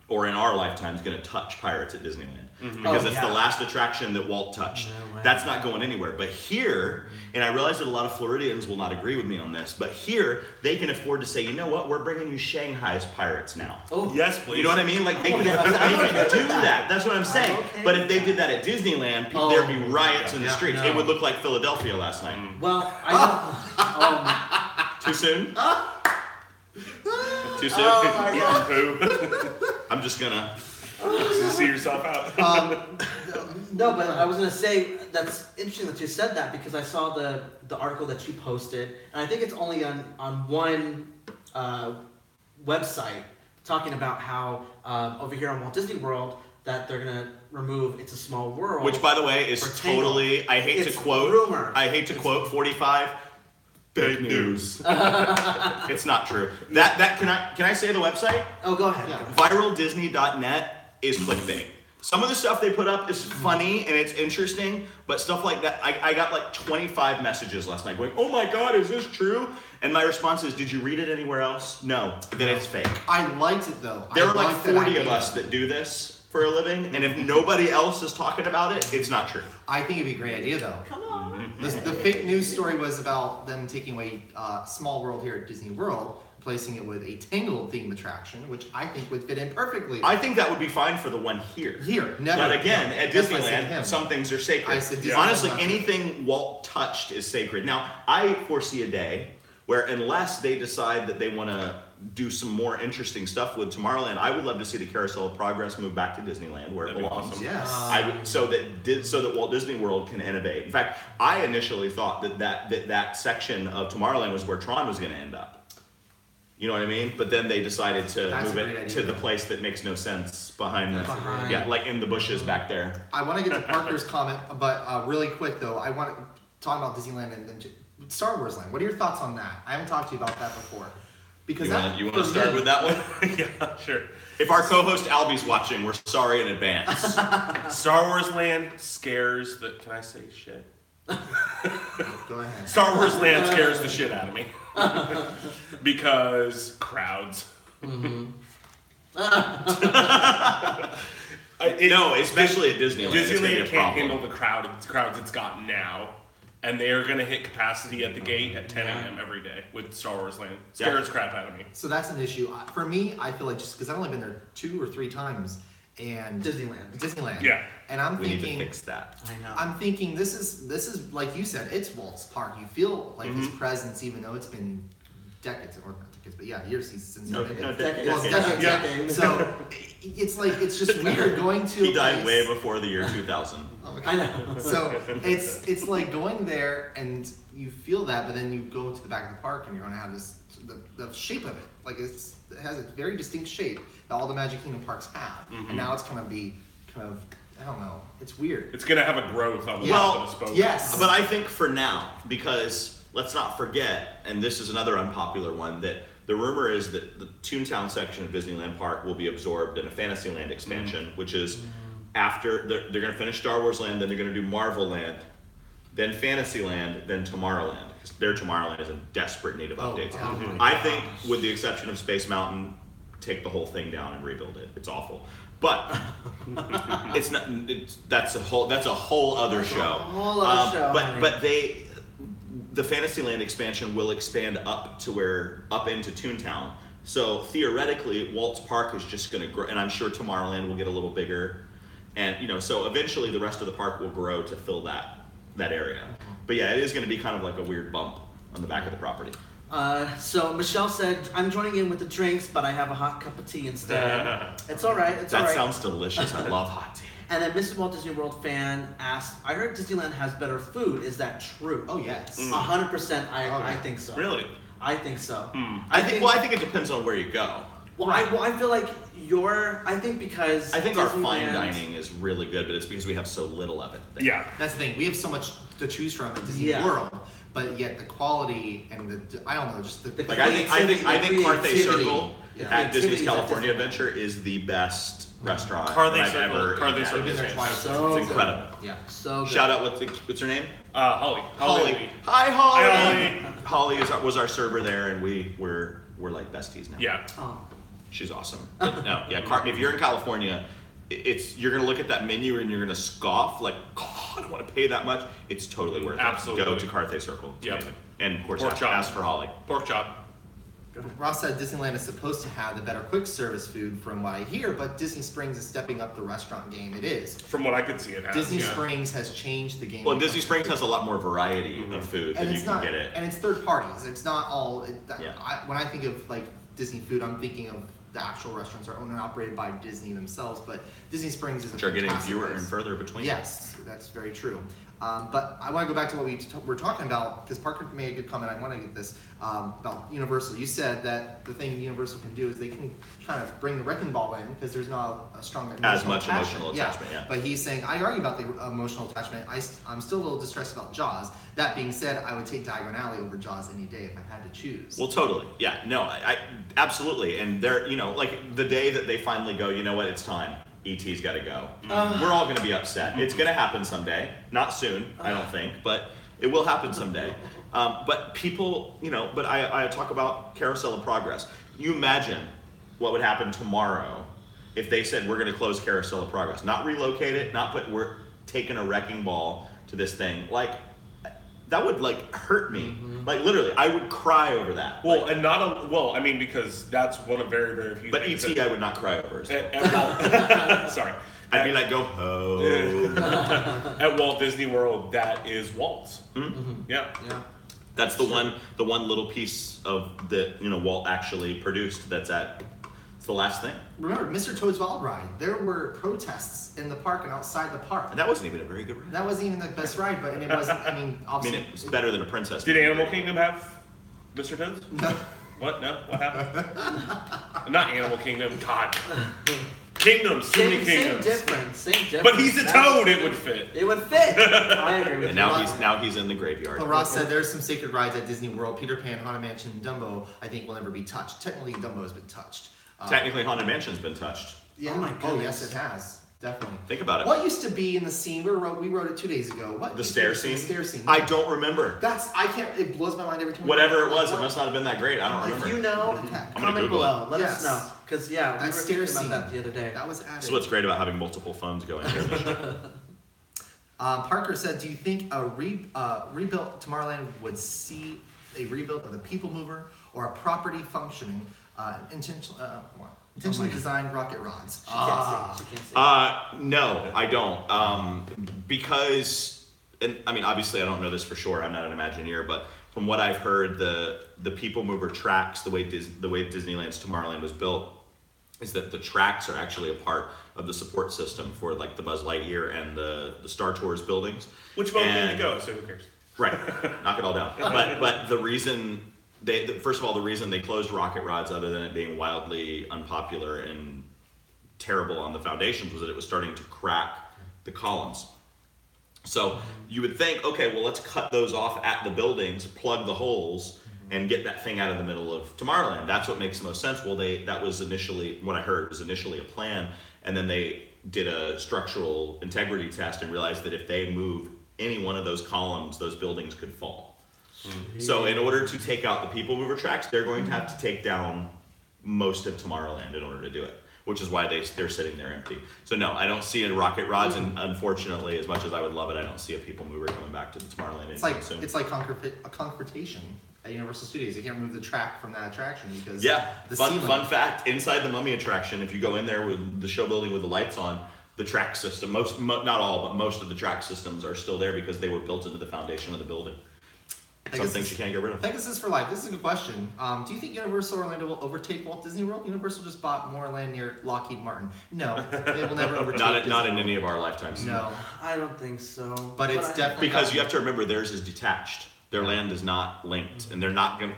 or in our lifetimes, going to touch Pirates at Disneyland. Because it's the last attraction that Walt touched. No way. That's not going anywhere. But here, and I realize that a lot of Floridians will not agree with me on this, but here, they can afford to say, you know what, we're bringing you Shanghai's Pirates now. Oh, Yes, please. You know what I mean? Like, they can do that. That's what I'm saying. Okay. But if they did that at Disneyland, there'd be riots in the streets. no. It would look like Philadelphia last night. Well, I Too soon? Too soon? Poo. I'm just gonna... See yourself out. no, but I was gonna say that's interesting that you said that because I saw the article that you posted, and I think it's only on one website talking about how over here on Walt Disney World that they're gonna remove It's a Small World. Which, by the way, is for Tangled. totally... I hate It's to quote... rumor. I hate to quote 45... Fake news. It's not true. That can I say the website? Oh, go ahead. Yeah. ViralDisney.net is clickbait. Some of the stuff they put up is funny and it's interesting, but stuff like that, I got like 25 messages last night going, oh my God, is this true? And my response is, did you read it anywhere else? No, then it's fake. I liked it though. There I are like liked that 40 of idea. us that do this for a living, and if nobody else is talking about it, it's not true. I think it'd be a great idea though. Come on. The fake news story was about them taking away Small World here at Disney World, replacing it with a Tangled theme attraction, which I think would fit in perfectly. I think that would be fine for the one here. Here, never. But again, at That's why I said Disneyland, him. some things are sacred. I said Disneyland, Honestly, not anything Walt touched is sacred. Now, I foresee a day where unless they decide that they want to do some more interesting stuff with Tomorrowland, I would love to see the Carousel of Progress move back to Disneyland where it That'd be belongs. awesome. Yes. I would, so that Walt Disney World can innovate. In fact, I initially thought that section of Tomorrowland was where Tron was going to end up. You know what I mean? But then they decided to That's move a great it idea. to the place that makes no sense behind the, Behind. yeah, like in the bushes back there. I want to get to Parker's comment, but really quick though, I want to talk about Disneyland and then Star Wars Land. What are your thoughts on that? I haven't talked to you about that before. Because You that, want to for start me- with that one? Yeah, sure. If our co-host Albie's watching, we're sorry in advance. Star Wars Land scares the. Can I say shit? Go ahead. Star Wars Land scares the shit out of me because crowds. No, especially at Disneyland. It's gonna be a Disneyland can't problem. handle the crowds it's got now, and they are going to hit capacity at the gate at 10 a.m. every day with Star Wars Land. Scares crap out of me. So that's an issue. For me, I feel like just because I've only been there 2 or 3 times, and Disneyland. Yeah. and I'm We need thinking, to fix that. I know. I'm thinking this is like you said, it's Walt's park. You feel like his presence, even though it's been decades or not decades, but yeah, years since No, he's been no, there. decades. Well, Decades. decades, yeah. So it's like it's just weird going to. He a died place- way before the year 2000. Oh my God. I know. So it's like going there and you feel that, but then you go to the back of the park and you're gonna have this the shape of it. Like it has a very distinct shape that all the Magic Kingdom parks have, and now it's gonna be kind of I don't know. It's weird. It's going to have a growth on the Yeah. top Well, of the spoke. Yes. But I think for now, because let's not forget, and this is another unpopular one, that the rumor is that the Toontown section of Disneyland Park will be absorbed in a Fantasyland expansion, which is after they're going to finish Star Wars Land, then they're going to do Marvel Land, then Fantasyland, then Tomorrowland. Because their Tomorrowland is in desperate need of updates. oh I think, with the exception of Space Mountain, take the whole thing down and rebuild it. It's awful. But it's not. That's a whole other show. whole other show, honey. But the Fantasyland expansion will expand up into Toontown. So theoretically, Walt's Park is just going to grow, and I'm sure Tomorrowland will get a little bigger, and so eventually the rest of the park will grow to fill that area. But yeah, it is going to be kind of like a weird bump on the back of the property. So Michelle said, I'm joining in with the drinks, but I have a hot cup of tea instead. It's all right. It's all That right. sounds delicious. I love hot tea. And then Mrs. Walt Disney World fan asked, I heard Disneyland has better food. Is that true? Oh yes. 100%. I yeah. think so. Really? I think so. I think it depends on where you go. Well, I feel like I think because I think our fine Disneyland- dining is really good, but it's because we have so little of it. Yeah. That's the thing. We have so much to choose from at Disney Yeah. World, but yet the quality and I don't know, just the Like I think Carthay creativity. Circle Yeah. at Disney's Creativity's California at Disneyland. Adventure is the best restaurant Carthay that I've Circle- ever Carthay eaten at. Circle We've been there is twice. So It's incredible. Yeah. So good. Shout out what's her name? Holly. Holly. Hi Holly. Hi, Holly was our server there, and we're like besties now. Yeah. Oh. She's awesome. But no, yeah. If you're in California, you're gonna look at that menu and you're gonna scoff like, oh, I don't want to pay that much. It's totally worth Absolutely. it. Go to Carthay Circle. It's Yep. amazing. And of course, Pork chop. ask for Holly. Pork chop. Ross said Disneyland is supposed to have the better quick service food from what I hear, but Disney Springs is stepping up the restaurant game. It is. From what I could see, it has. Disney yeah. Springs has changed the game. Well, Disney Springs has a lot more variety of food and than you it's can not, get it. and it's third parties. It's not all. Yeah. When I think of like Disney food, I'm thinking of the actual restaurants are owned and operated by Disney themselves. But Disney Springs is a Which are getting fantastic fewer place. and further between. Yes, that's very true. But I want to go back to what we were talking about because Parker made a good comment. I want to get this about Universal. You said that the thing Universal can do is they can kind of bring the wrecking ball in because there's not a strong As much emotional attachment, yeah. But he's saying I argue about the emotional attachment. I'm still a little distressed about Jaws. That being said, I would take Diagon Alley over Jaws any day if I had to choose. Well, totally. Yeah. No, I absolutely. And they're, like the day that they finally go, you know what, it's time. ET's got to go. We're all going to be upset. It's going to happen someday. Not soon, I don't think, but it will happen someday. But people, but I talk about Carousel of Progress. You imagine what would happen tomorrow if they said we're going to close Carousel of Progress, not relocate it, we're taking a wrecking ball to this thing. Like that would hurt me. Like literally, I would cry over that. Well, and I mean, because that's one of very, very few But things ET, I would not cry over. sorry. I'd be like, go home. At Walt Disney World, that is Walt's. Yeah. Yeah. That's the one little piece of the Walt actually produced. It's the last thing. Remember, Mr. Toad's Wild Ride. There were protests in the park and outside the park. And that wasn't even a very good ride. That wasn't even the best ride, but it wasn't. I mean, I obviously. mean, it's better than a princess. Did Animal Kingdom have Mr. Toads? No. What? No? What happened? Not Animal Kingdom. God. Kingdoms. Too many Same kingdoms. difference. But he's a toad. It would fit. It would fit. I agree with And you. now he's in the graveyard. But Ross said there's some sacred rides at Disney World. Peter Pan, Haunted Mansion, and Dumbo, I think, will never be touched. Technically, Dumbo has been touched. Technically, Haunted Mansion's been touched. Yeah. Oh my Oh, goodness. yes, it has. Definitely. Think about it. What used to be in the scene? We wrote it 2 days ago. What? The used to stair be scene? The stair scene. I don't remember. It blows my mind every time. Whatever it was, it must not have been that great. I don't If remember. you know, Okay. I'm gonna comment Google below. Let Yes. us know. Because, yeah, we That were stair thinking scene. about that the other day. That was added. That's what's great about having multiple phones going here. Parker said, do you think a rebuilt Tomorrowland would see a rebuild of the People Mover or a property functioning intentionally designed rocket rods? She can't say. No, I don't. Because, and I mean, obviously, I don't know this for sure. I'm not an Imagineer, but from what I've heard, the People Mover tracks, the way Disneyland's Tomorrowland was built, is that the tracks are actually a part of the support system for like the Buzz Lightyear and the Star Tours buildings. Which boat And- did you go? So who cares? Right, knock it all down. But the reason first of all, the reason they closed rocket rods, other than it being wildly unpopular and terrible on the foundations, was that it was starting to crack the columns. So you would think, okay, well, let's cut those off at the buildings, plug the holes, and get that thing out of the middle of Tomorrowland. That's what makes the most sense. Well, that was initially, what I heard was initially a plan, and then they did a structural integrity test and realized that if they moved any one of those columns, those buildings could fall. So in order to take out the People Mover tracks, they're going to have to take down most of Tomorrowland in order to do it, which is why they're sitting there empty. So no, I don't see a rocket rods, and unfortunately, as much as I would love it, I don't see a People Mover coming back to the Tomorrowland anytime soon. It's like a concretation at Universal Studios. You can't remove the track from that attraction because Yeah, the fun ceiling. fact, inside the Mummy attraction, if you go in there with the show building with the lights on, the track system, not all, but most of the track systems are still there because they were built into the foundation of the building. Some things you can't get rid of. Pegasus is for life. This is a good question. Do you think Universal Orlando will overtake Walt Disney World? Universal just bought more land near Lockheed Martin. No, they will never overtake Not Disney in World. any of our lifetimes. No, I don't think so. but it's definitely Because you have to remember theirs is detached. Their land is not linked, and they're not going to.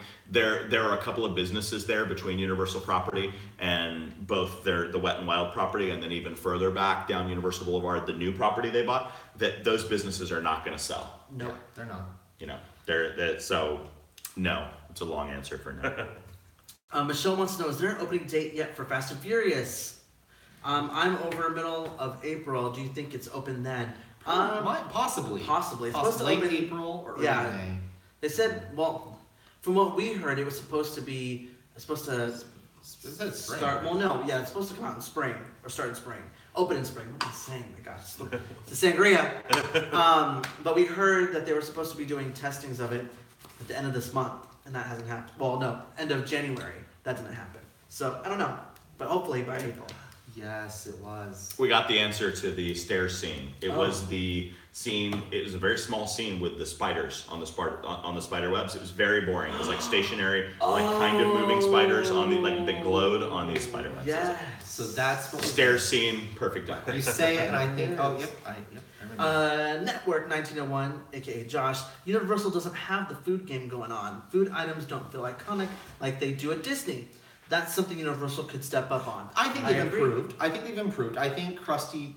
There are a couple of businesses there between Universal property and both the Wet and Wild property, and then even further back down Universal Boulevard, the new property they bought. That those businesses are not going to sell. No, they're not. You know, so no. It's a long answer for no. Michelle wants to know: is there an opening date yet for Fast and Furious? I'm over middle of April. Do you think it's open then? Possibly. Possibly. It's supposed to Late open April or early yeah. May. They said, well, from what we heard, it was supposed to It said spring. start. Well, no, yeah, it's supposed to come out in spring or start in spring, open in spring. What am I saying? My gosh, it's the sangria. But we heard that they were supposed to be doing testings of it at the end of this month, and that hasn't happened. Well, no, end of January. That didn't happen. So I don't know, but hopefully by April. Yes, it was. We got the answer to the stairs scene. It was the scene. It was a very small scene with the spiders on the spider webs. It was very boring. It was like stationary, like kind of moving spiders on the like that glowed on these spider webs. Yes. So that's what Stairs scene, perfect. you say it, and I think, oh, yep, I remember. Network 1901, aka Josh. Universal doesn't have the food game going on. Food items don't feel iconic like they do at Disney. That's something Universal could step up on. I think they've agree. improved. I think the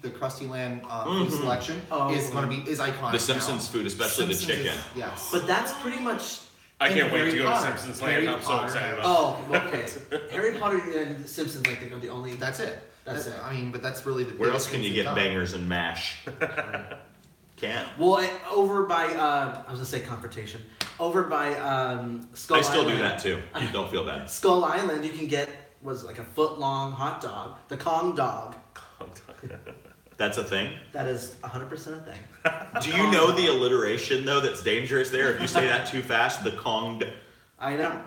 Krusty Land food selection is iconic. The Simpsons food, especially Simpsons the chicken. Yes. But that's pretty much. I can't And wait to Harry go to Potter. Simpsons Land. Harry I'm so Potter. excited about it. Oh, okay. Harry Potter and Simpsons, I think, are the only. That's it. That's it. I mean, but that's really the. Where else biggest can you things get they've done. bangers and mash? Can't. Well, over by I was gonna say Confrontation. Over by Skull I still Island. do that too. You don't feel bad. Skull Island, you can get like a foot-long hot dog, the Kong dog. That's a thing. That is 100% a thing. Do you know the alliteration though that's dangerous there? If you say that too fast, the Kong I know.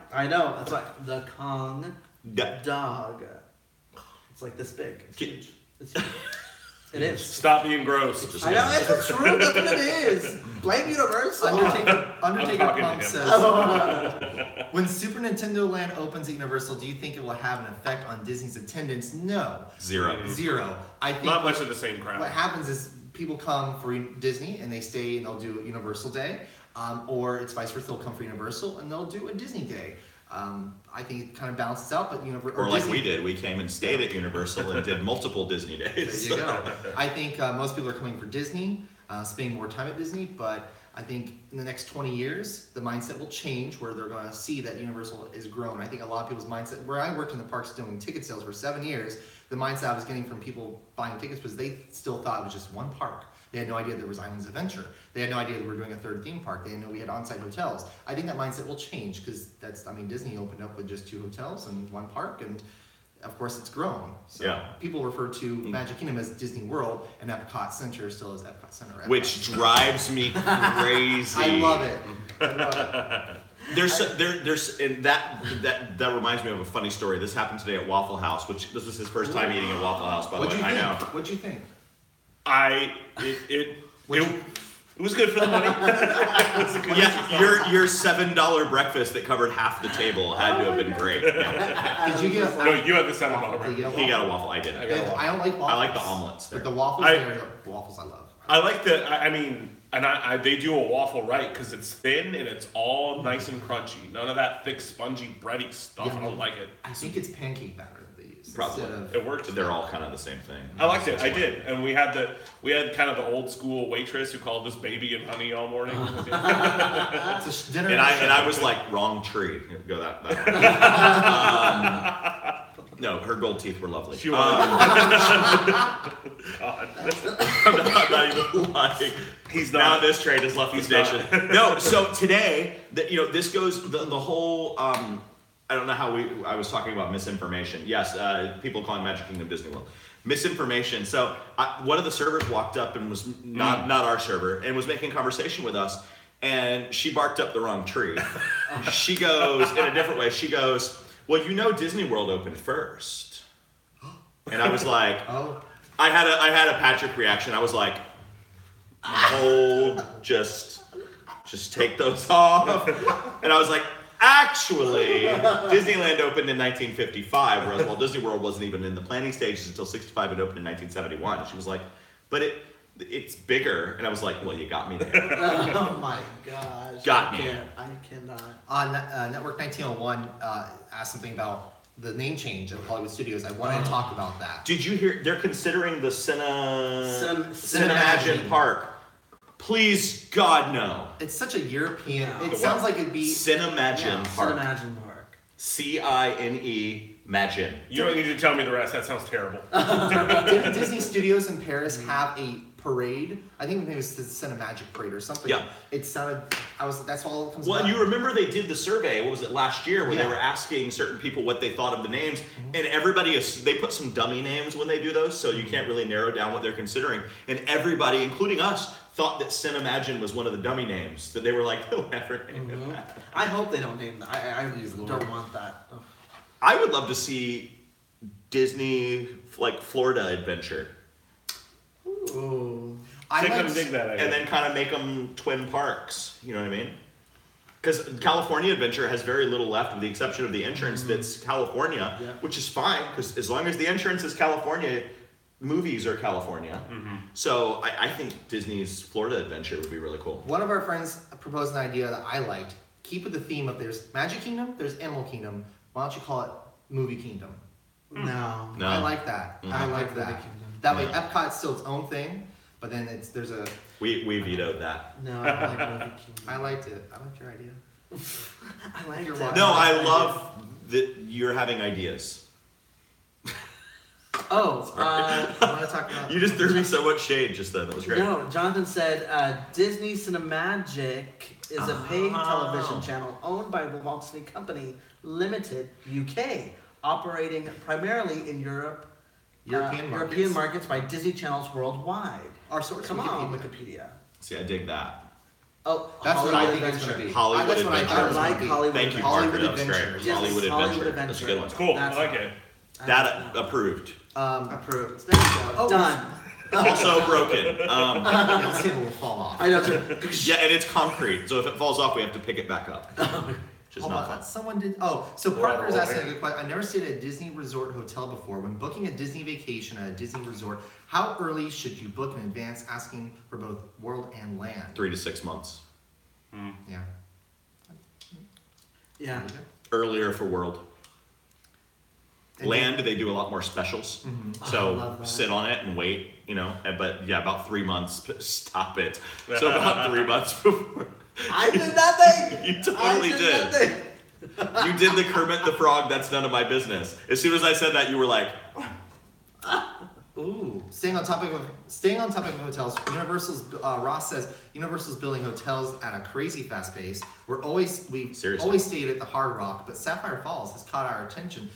That's like the Kong dog. It's like this big. It's huge. It's huge. It is. Stop being gross. I know, it's true. That's what it is. Blame Universal. Undertaker talking Pump to him. says, when Super Nintendo Land opens at Universal, do you think it will have an effect on Disney's attendance? No. Zero. I think Not much of the same crowd. what happens is people come for Disney and they stay and they'll do Universal Day, or it's vice versa. They'll come for Universal and they'll do a Disney Day. I think it kind of balances out, but Or like we did, we came and stayed at Universal and did multiple Disney There days. you go. I think most people are coming for Disney, spending more time at Disney, but I think in the next 20 years, the mindset will change where they're going to see that Universal is grown. I think a lot of people's mindset, where I worked in the parks doing ticket sales for 7 years, the mindset I was getting from people buying tickets was they still thought it was just one park. They had no idea there was Islands Adventure. They had no idea that we were doing a third theme park. They didn't know we had on-site hotels. I think that mindset will change because Disney opened up with just 2 hotels and 1 park, and of course it's grown. So Yeah. people refer to Magic Kingdom as Disney World and Epcot Center still as Epcot Center. Which drives me crazy. I love it. I love it. There's and that reminds me of a funny story. This happened today at Waffle House, which this was his first time eating at Waffle House, by the What'd way. you I think? know. What'd you think? It was good for the money. Yeah, your $7 breakfast that covered half the table had to have been great. Yeah. Did you get? No, you had the $7 waffle? Did you get a He got a waffle? waffle. I did. I got a waffle. I don't like waffles. I like the omelets there. But the waffles there, the waffles I love. I like they do a waffle right because it's thin and it's all nice and crunchy. None of that thick, spongy, bready stuff. Yeah. I don't like it. I think it's pancake batter that they use. Probably. instead of- It worked. They're all kind of the same thing. I liked it. I did, and we had kind of the old school waitress who called us baby and honey all morning. It's a dinner. And I was like, wrong tree. Go that way. No, her gold teeth were lovely. She was. God. I'm not even lying. He's Now not. this train has left the He's station. not. No, so today, this goes the whole. I don't know how I was talking about misinformation. Yes, people calling Magic Kingdom Disney World misinformation. So one of the servers walked up and was not our server and was making conversation with us, and she barked up the wrong tree. She goes in a different way. She goes, "Well, Disney World opened first," and I was like, Oh. I had a Patrick reaction. I was like, hold, just take those off. And I was like, actually, Disneyland opened in 1955, whereas Walt Disney World wasn't even in the planning stages until 65. It opened in 1971. And she was like, but it's bigger. And I was like, well, you got me there. Oh my gosh. Got me. I cannot. On Network 1901, asked something about the name change of Hollywood Studios. I wanted to talk about that. Did you hear? They're considering the Cinemagine Park. Please, God, no. It's such a European. Yeah. It sounds like it'd be Cinemagine Park. Cinemagine Park. C-I-N-E, Magin. You don't need to tell me the rest. That sounds terrible. Disney Studios in Paris have a parade. I think it was the Cinemagic Parade or something. Yeah. It sounded. That's all it comes. Well, and back. you remember they did the survey, what was it, last year, where Yeah. they were asking certain people what they thought of the names, and everybody, they put some dummy names when they do those, so you can't really narrow down what they're considering, and everybody, including us, thought that Cinemagine was one of the dummy names, that they were like, whoever named it that. I hope they don't name that. I don't want that. Ugh. I would love to see Disney, like, Florida Adventure, Ooh. I couldn't liked- dig that idea. and then kind of make them twin parks, you know what I mean? Because California Adventure has very little left, with the exception of the entrance that's California, Yeah. which is fine, because as long as the entrance is California, movies are California. So I think Disney's Florida Adventure would be really cool. One of our friends proposed an idea that I liked. Keep with the theme of there's Magic Kingdom, there's Animal Kingdom. Why don't you call it Movie Kingdom? No. No. I like that. Mhm. I like Movie that. Kingdom. That way, Yeah. Epcot's still its own thing, but then there's a. We vetoed that. No, I don't like Movie Kingdom. I liked it. I liked your idea. I like You're it. welcome. No, I love that you're having ideas. Oh, I want to talk about. You just threw me so much shade just then. That was great. no, Jonathan said Disney Cinemagic is a paid television channel owned by the Walt Disney Company Limited, UK, operating primarily in European markets by Disney channels worldwide. Our source. Come on, Wikipedia. Wikipedia. See, I dig that. Oh, That's what I Hollywood think it's Adventure. going to be. Hollywood That's what I thought it was Adventure. gonna be. Hollywood Thank you, Adventure. Parker. That was Adventure. great. Yes, Hollywood Hollywood Adventure. That's a good one. Adventure. Cool. That's I like it. That approved. Approved. There you go. Oh. Done. Also broken. This table will fall off. I know. Too. Yeah, and it's concrete, so if it falls off, we have to pick it back up. Which is Hold not on, fun. someone did. Oh, so We're Parker's all asking a over. good question. I never stayed at a Disney resort hotel before. When booking a Disney vacation at a Disney resort, how early should you book in advance, asking for both World and Land? 3 to 6 months. Yeah. Yeah. Earlier for World. And Land, they do a lot more specials. Oh, I So love that. sit on it and wait, but yeah, about 3 months. Stop it. So about 3 months before. I did nothing. You totally I did. Nothing. You did the Kermit the Frog, that's none of my business. As soon as I said that, you were like, Ooh, staying on topic of hotels. Ross says Universal's building hotels at a crazy fast pace. We've Seriously? always stayed at the Hard Rock, but Sapphire Falls has caught our attention.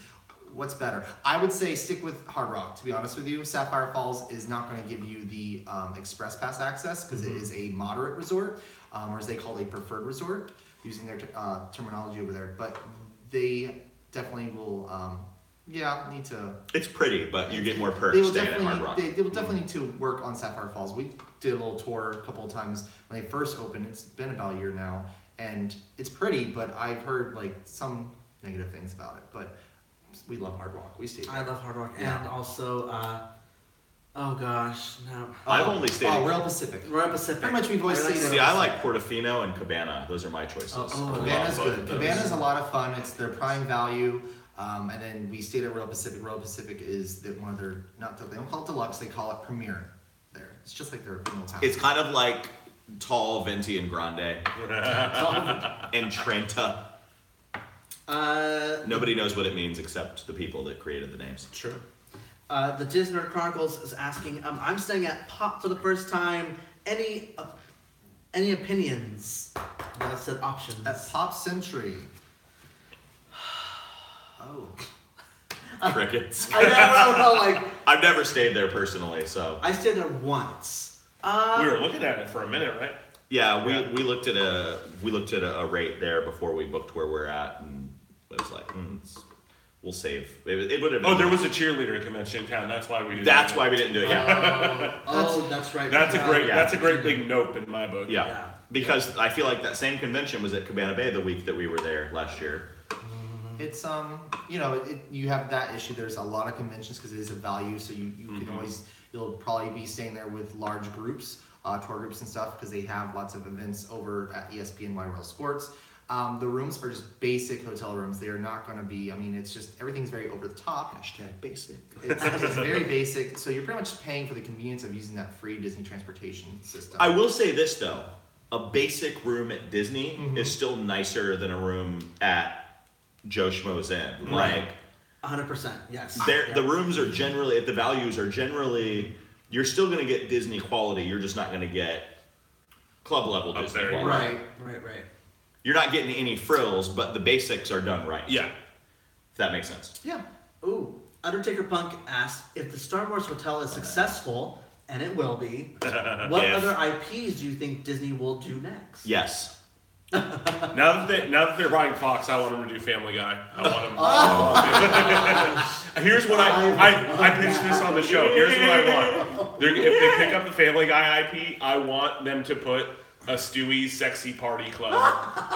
What's better? I would say stick with Hard Rock. To be honest with you, Sapphire Falls is not going to give you the express pass access because it is a moderate resort, or as they call it, a preferred resort, using their terminology over there. But they definitely will. Need to. it's pretty, but you get more They perks will staying at definitely Hard Rock. they will definitely need to work on Sapphire Falls. We did a little tour a couple of times when they first opened. It's been about a year now, and it's pretty, but I've heard like some negative things about it. But we love Hard Rock. We stayed. I love Hard Rock, Yeah. and also, oh gosh, no. I've only stayed. Royal Pacific. Royal Pacific. Pretty much we've always I like stayed See, Royal I like Pacific. Portofino and Cabana. Those are my choices. Oh, I love Cabana's both good. of those. Cabana's a lot of fun. It's their prime value. And then we stayed at Royal Pacific. Royal Pacific is one of their they don't call it deluxe. They call it premier. There, it's just like their funeral house. It's kind of like Tall, Venti, and Grande. And Trenta. Nobody knows what it means except the people that created the names. True. The Disney Chronicles is asking, I'm staying at Pop for the first time. Any opinions? I said options. at Pop Century. Oh. Crickets. I don't know, like, I've never stayed there personally, so I stayed there once. We were looking at it for a minute, right? yeah, Yeah. we looked at a rate there before we booked where we're at, and it was like, we'll save. It would have been. Oh, there was a cheerleader convention in town. That's why we didn't. That's do it. why we didn't do it. Yeah, That's right. That's a great. Yeah. That's a great big nope in my book. yeah. Yeah. Because I feel like that same convention was at Cabana Bay the week that we were there last year. It's you have that issue. There's a lot of conventions because it is a value, so you can always You'll probably be staying there with large groups, tour groups and stuff, because they have lots of events over at ESPN Wide World Sports. The rooms are just basic hotel rooms. They are not going to be, I mean, it's just, everything's very over the top. Hashtag basic. It's very basic. So you're pretty much paying for the convenience of using that free Disney transportation system. I will say this though, a basic room at Disney is still nicer than a room at Joe Schmo's Inn. Like 100%, yes. the rooms are generally, the values are generally, you're still going to get Disney quality. You're just not going to get club level Up Disney there, quality. Right. You're not getting any frills, but the basics are done right. Yeah. If that makes sense. Yeah. Ooh, Undertaker Punk asked, if the Star Wars Hotel is successful, and it will be, what Yes. other IPs do you think Disney will do next? Yes. Now that they're buying Fox, I want them to do Family Guy. I want them. Here's what I pitched this on the show. Here's what I want. If they pick up the Family Guy IP, I want them to put a Stewie's Sexy Party Club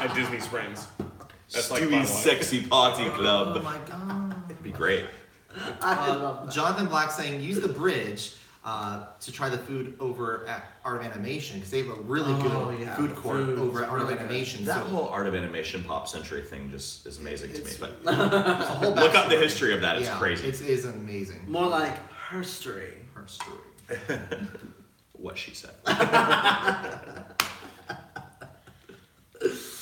at Disney Springs. That's like Stewie's Fun Sexy Party Club. Oh my God. It'd be great. I love that. Jonathan Black saying, use the bridge to try the food over at Art of Animation, because they have a really good food court over at Art of really good. Animation. That So whole Art of Animation Pop Century thing just is amazing to me. But there's a whole look up the backstory. history of that. It's Yeah, crazy. It is amazing. More like herstory. Her story. What she said.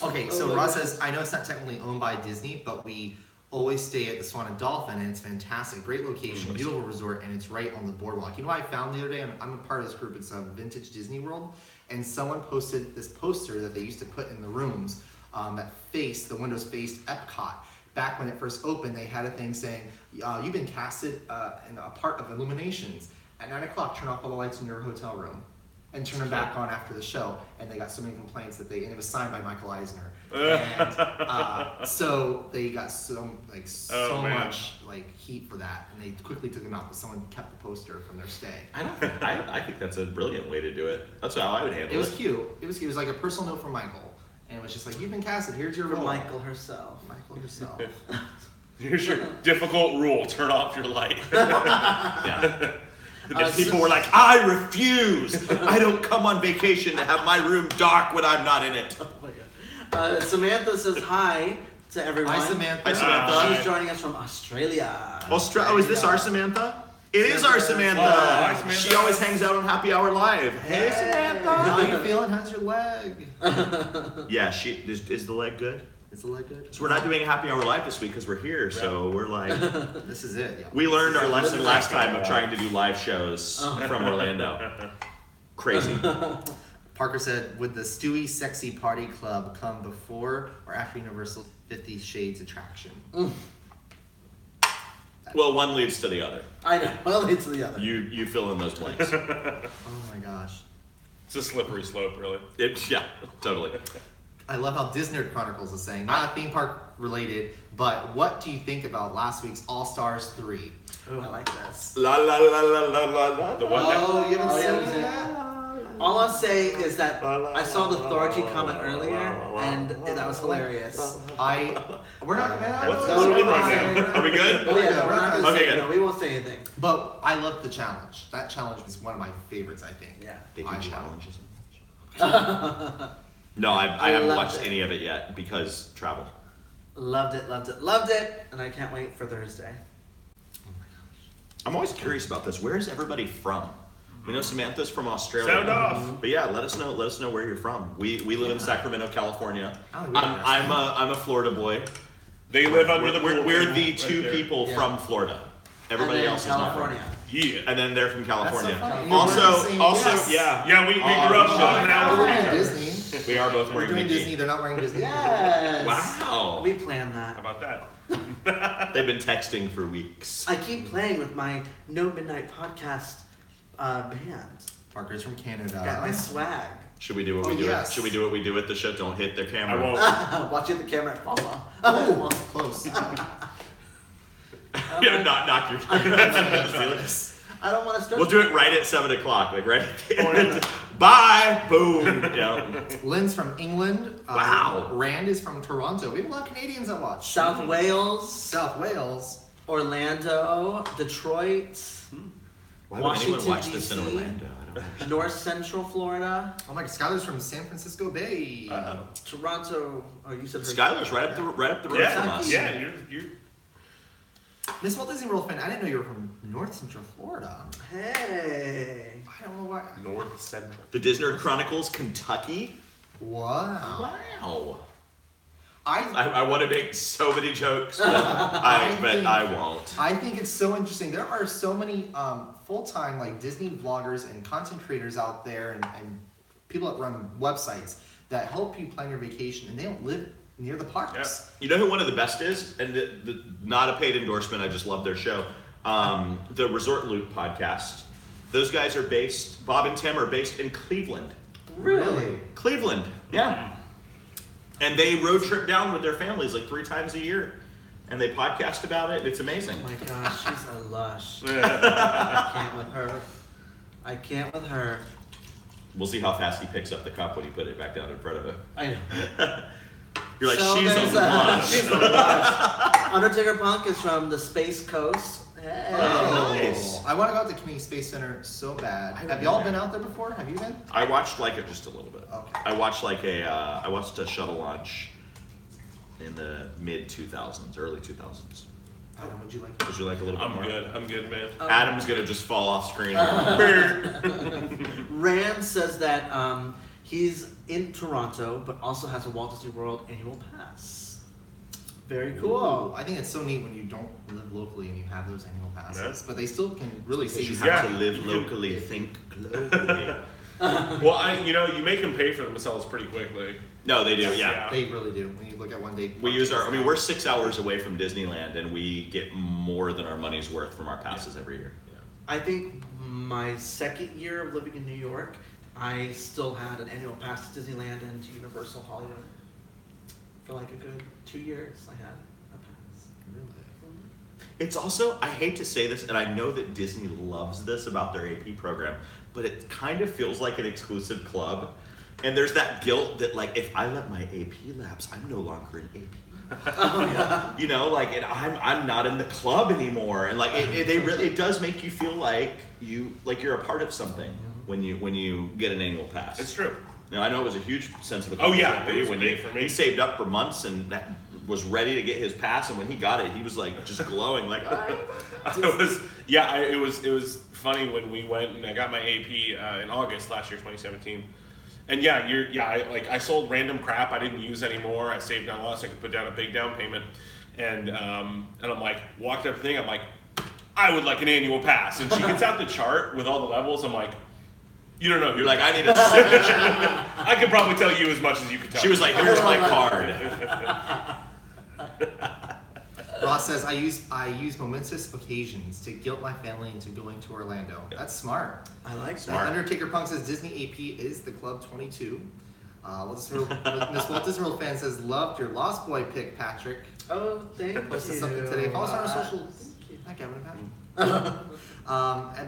Okay, so Ross says, I know it's not technically owned by Disney, but we always stay at the Swan and Dolphin, and it's fantastic. Great location, beautiful resort, and it's right on the boardwalk. You know what I found the other day? I'm a part of this group. It's a Vintage Disney World, and someone posted this poster that they used to put in the rooms that faced, the windows faced Epcot. Back when it first opened, they had a thing saying, you've been casted in a part of Illuminations. At 9 o'clock, turn off all the lights in your hotel room and turn them back on after the show. And they got so many complaints and it was signed by Michael Eisner. And so they got so much heat for that, and they quickly took them out, but someone kept the poster from their stay. I think that's a brilliant way to do it. That's how I would handle it. It was cute. It was like a personal note from Michael, and it was just like, you've been casted. Here's your From role. Michael herself. Michael herself. Here's your difficult rule: turn off your light. Yeah. And people were like, I refuse. I don't come on vacation to have my room dark when I'm not in it. Oh my God. Samantha says hi to everyone. Hi, Samantha. Hi, Samantha. She's joining us from Australia. Oh, is this our Samantha? It is our Samantha. Hi, Samantha. She always hangs out on Happy Hour Live. Hey, Samantha. How you feeling? How's your leg? Yeah, is the leg good? Is the leg good? So we're not doing a Happy Hour Live this week because we're here. So we're like, This is it. Yeah. we learned our lesson last time of trying to do live shows from Orlando. Crazy. Parker said, would the Stewie Sexy Party Club come before or after Universal 50 Shades attraction? Well, one leads to the other. I know. Well, it's the other. You fill in those blanks. Oh my gosh. It's a slippery slope, really. Yeah, totally. I love how Disney Chronicles is saying, not theme park related, but what do you think about last week's All Stars 3? Oh, I like this. La la la la la la la. The one that Oh, you haven't Oh, yeah, seen yeah. that? All I'll say is that I saw the Thorgy comment earlier, and that was hilarious. We're not gonna. What's going on right now? Are we good? Oh yeah, we're not gonna Okay, say, good. no, we won't say anything. But I love the challenge. That challenge was one of my favorites, I think. Yeah. They do I challenges. No, I haven't Loved watched it. any of it yet because travel. Loved it, and I can't wait for Thursday. I'm always curious about this. Where is everybody from? We know Samantha's from Australia. Sound off. But yeah, let us know where you're from. We live in Sacramento, California. Oh, really? I'm a Florida boy. They live under the We're the right two there. people Yeah. from Florida. Everybody And then else is not California. from. Yeah. And then they're from California. funny. You're wearing the same- Yeah. Yeah, we grew up showing We're doing out. Disney. We are both We're wearing doing Mickey. Disney. They're not wearing Disney. Yes. Wow. We planned How that. about that? They've been texting for weeks. I keep playing with my No Midnight Podcast band. Parker's from Canada. Got my swag. Should we do what Oh, we do? yes. Should we do what we do at the show? Don't hit the I camera. won't. Watching the camera it falls off. Oh, close. Yeah, not knock your camera. I don't want to start. We'll do it right at 7 o'clock, like right at the end. Bye, boom. Yeah. Lynn's from England. Wow. Rand is from Toronto. We have a lot of Canadians that watch. South Wales, South Wales. Orlando, Detroit. Why would anyone Washington, watch this in D.C., Orlando? I don't know. North Central Florida, Oh my God, Skylar's from San Francisco Bay. Toronto. Oh, you said her. Skylar's right up the road from Yeah, us. yeah, you're Miss Walt Disney World fan, I didn't know you were from North Central Florida. Hey. I don't know why. North Central. The Disney Chronicles, Kentucky. Wow. Wow. I I want to make so many jokes, but I won't. I think it's so interesting. There are so many full-time like Disney vloggers and content creators out there and people that run websites that help you plan your vacation, and they don't live near the parks. You know who one of the best is? And not a paid endorsement, I just love their show. The Resort Loop podcast. Those guys are Bob and Tim are based in Cleveland. Really? Cleveland, yeah. And they road trip down with their families like 3 times a year. And they podcast about it. It's amazing. Oh my gosh, she's a lush. I can't with her. I can't with her. We'll see how fast he picks up the cup when you put it back down in front of him. I know. You're like, So she's a there's lush. she's a lush. Undertaker Punk is from the Space Coast. Hey. Oh, nice. I want to go out to Kennedy Space Center so bad. Have y'all been out there before? Have you been? I watched like it just a little bit. Okay. I watched I watched a shuttle launch in the mid 2000s, early 2000s. Adam, would you like? Would you like a little bit more? I'm good, man. Adam's gonna just fall off screen. Rand says that he's in Toronto, but also has a Walt Disney World annual pass. Very cool. I think it's so neat when you don't live locally and you have those annual passes, Yeah. but they still can really save You you. have Yeah. to live locally, think globally. Well, you make them pay for themselves pretty quickly. No, they do. Yeah. They really do. When you look at one day. We use we're 6 hours away from Disneyland, and we get more than our money's worth from our passes every year. I think my second year of living in New York, I still had an annual pass to Disneyland and to Universal Hollywood. For like a good 2 years, I had a pass. It's also, I hate to say this, and I know that Disney loves this about their AP program, but it kind of feels like an exclusive club. And there's that guilt that, like, if I let my AP lapse, I'm no longer an AP. Oh, yeah. You know, like, and I'm not in the club anymore. And like, it does make you feel like you're a part of something when you get an annual pass. It's true. Now, I know it was a huge sense of Oh, yeah, accomplishment it was when big for me. he saved up for months and that was ready to get his pass, and when he got it, he was like just glowing, like, It was funny when we went and I got my AP in August last year, 2017. And I sold random crap I didn't use anymore. I saved down a lot so I could put down a big down payment. And I'm like, walked up the thing, I'm like, I would like an annual pass. And she gets out the chart with all the levels. I'm like, you don't know. you're like, I need a signature. I could probably tell you as much as you could tell She was me. like, here's my card. Ross says I use momentous occasions to guilt my family into going to Orlando. That's smart. I like Smart. that. Undertaker Punk says Disney AP is the Club 22. Miss Walt Disney World fan says loved your Lost Boy pick, Patrick. Oh, thank you. Posted something today. Follow us on our socials. Hi, Kevin and Pat.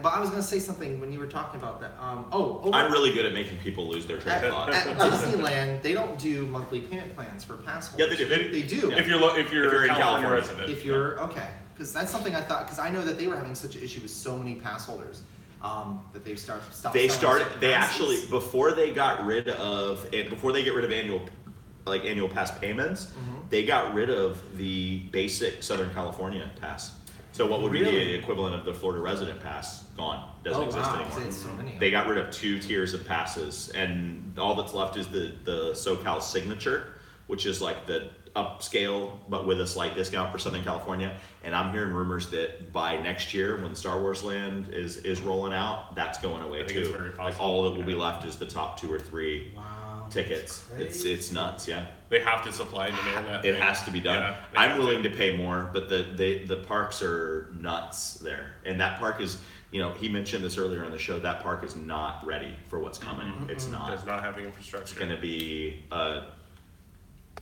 But I was gonna say something when you were talking about that. I'm really good at making people lose their train of thought. At Disneyland, they don't do monthly payment plans for pass Yeah, holders. they do. They do. If you're in a California California. resident. If you're okay, because that's something I thought. Because I know that they were having such an issue with so many pass holders that they've stopped. They selling started. certain They passes. actually before they get rid of annual pass payments, they got rid of the basic Southern California pass. So what would be Really? the equivalent of the Florida resident pass? Gone. Doesn't exist anymore. It's so many. They got rid of 2 tiers of passes, and all that's left is the SoCal Signature, which is like the upscale but with a slight discount for Southern California. And I'm hearing rumors that by next year, when Star Wars Land is rolling out, that's going away I think it's too. very Like possible. all that will be left is the top 2 or 3 Wow. tickets. It's nuts, yeah. They have to supply and demand that. It thing. has to be done. Yeah, they I'm have willing to pay more, but the parks are nuts there, and that park is. You know, he mentioned this earlier on the show. That park is not ready for what's coming. It's not. Does not having infrastructure. It's going to be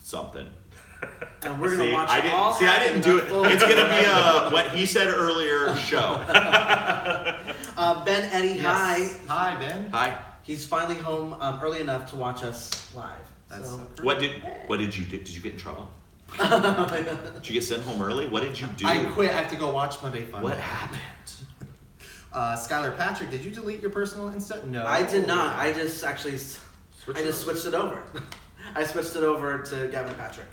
something. And we're gonna See, watch I didn't, all see, I didn't do it. full- It's going to be a what he said earlier show. Ben Eddie, hi. Yes. Hi, Ben. Hi. He's finally home early enough to watch us live. That's So- What did you do? Did you get in trouble? Did you get sent home early? What did you do? I quit. I have to go watch Monday Fun. What happened? Skylar Patrick, did you delete your personal Insta? No. I did not. I just switched it over. I switched it over to Gavin Patrick.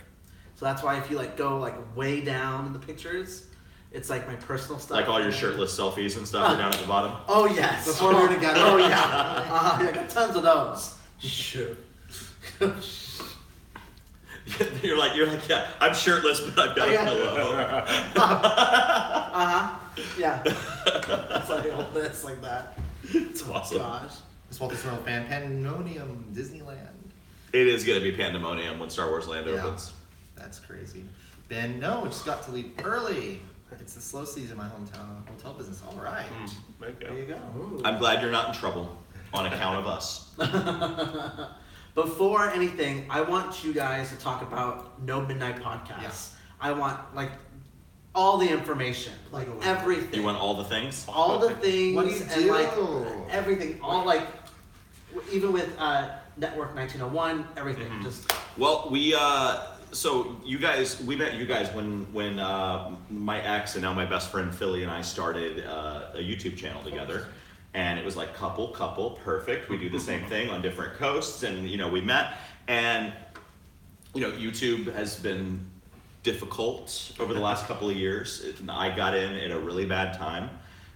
So that's why if you like go like way down in the pictures, it's like my personal stuff. Like all your shirtless selfies and stuff are down at the bottom? Oh yes. Before we were together. Oh yeah. I got tons of those. Shoot. You're like, yeah, I'm shirtless, but I've got a pillow. Yeah. It's like all this like that. It's awesome. Gosh. This Walt Disney World fan, Pandemonium, Disneyland. It is going to be pandemonium when Star Wars Land Yeah. opens. That's crazy. Ben, no, we just got to leave early. It's the slow season in my hometown hotel business. All right. There you go. Ooh. I'm glad you're not in trouble on account of us. Before anything, I want you guys to talk about No Midnight Podcast. Yeah. I want like all the information, like everything. You want all the things? all the things What do you and do? like everything, all like even with Network 1901, everything. Mhm. Just Well, we so we met you guys when my ex and now my best friend Philly and I started a YouTube channel together, and it was like couple, perfect. We do the same thing on different coasts, and we met, and YouTube has been difficult over the last couple of years. I got in at a really bad time,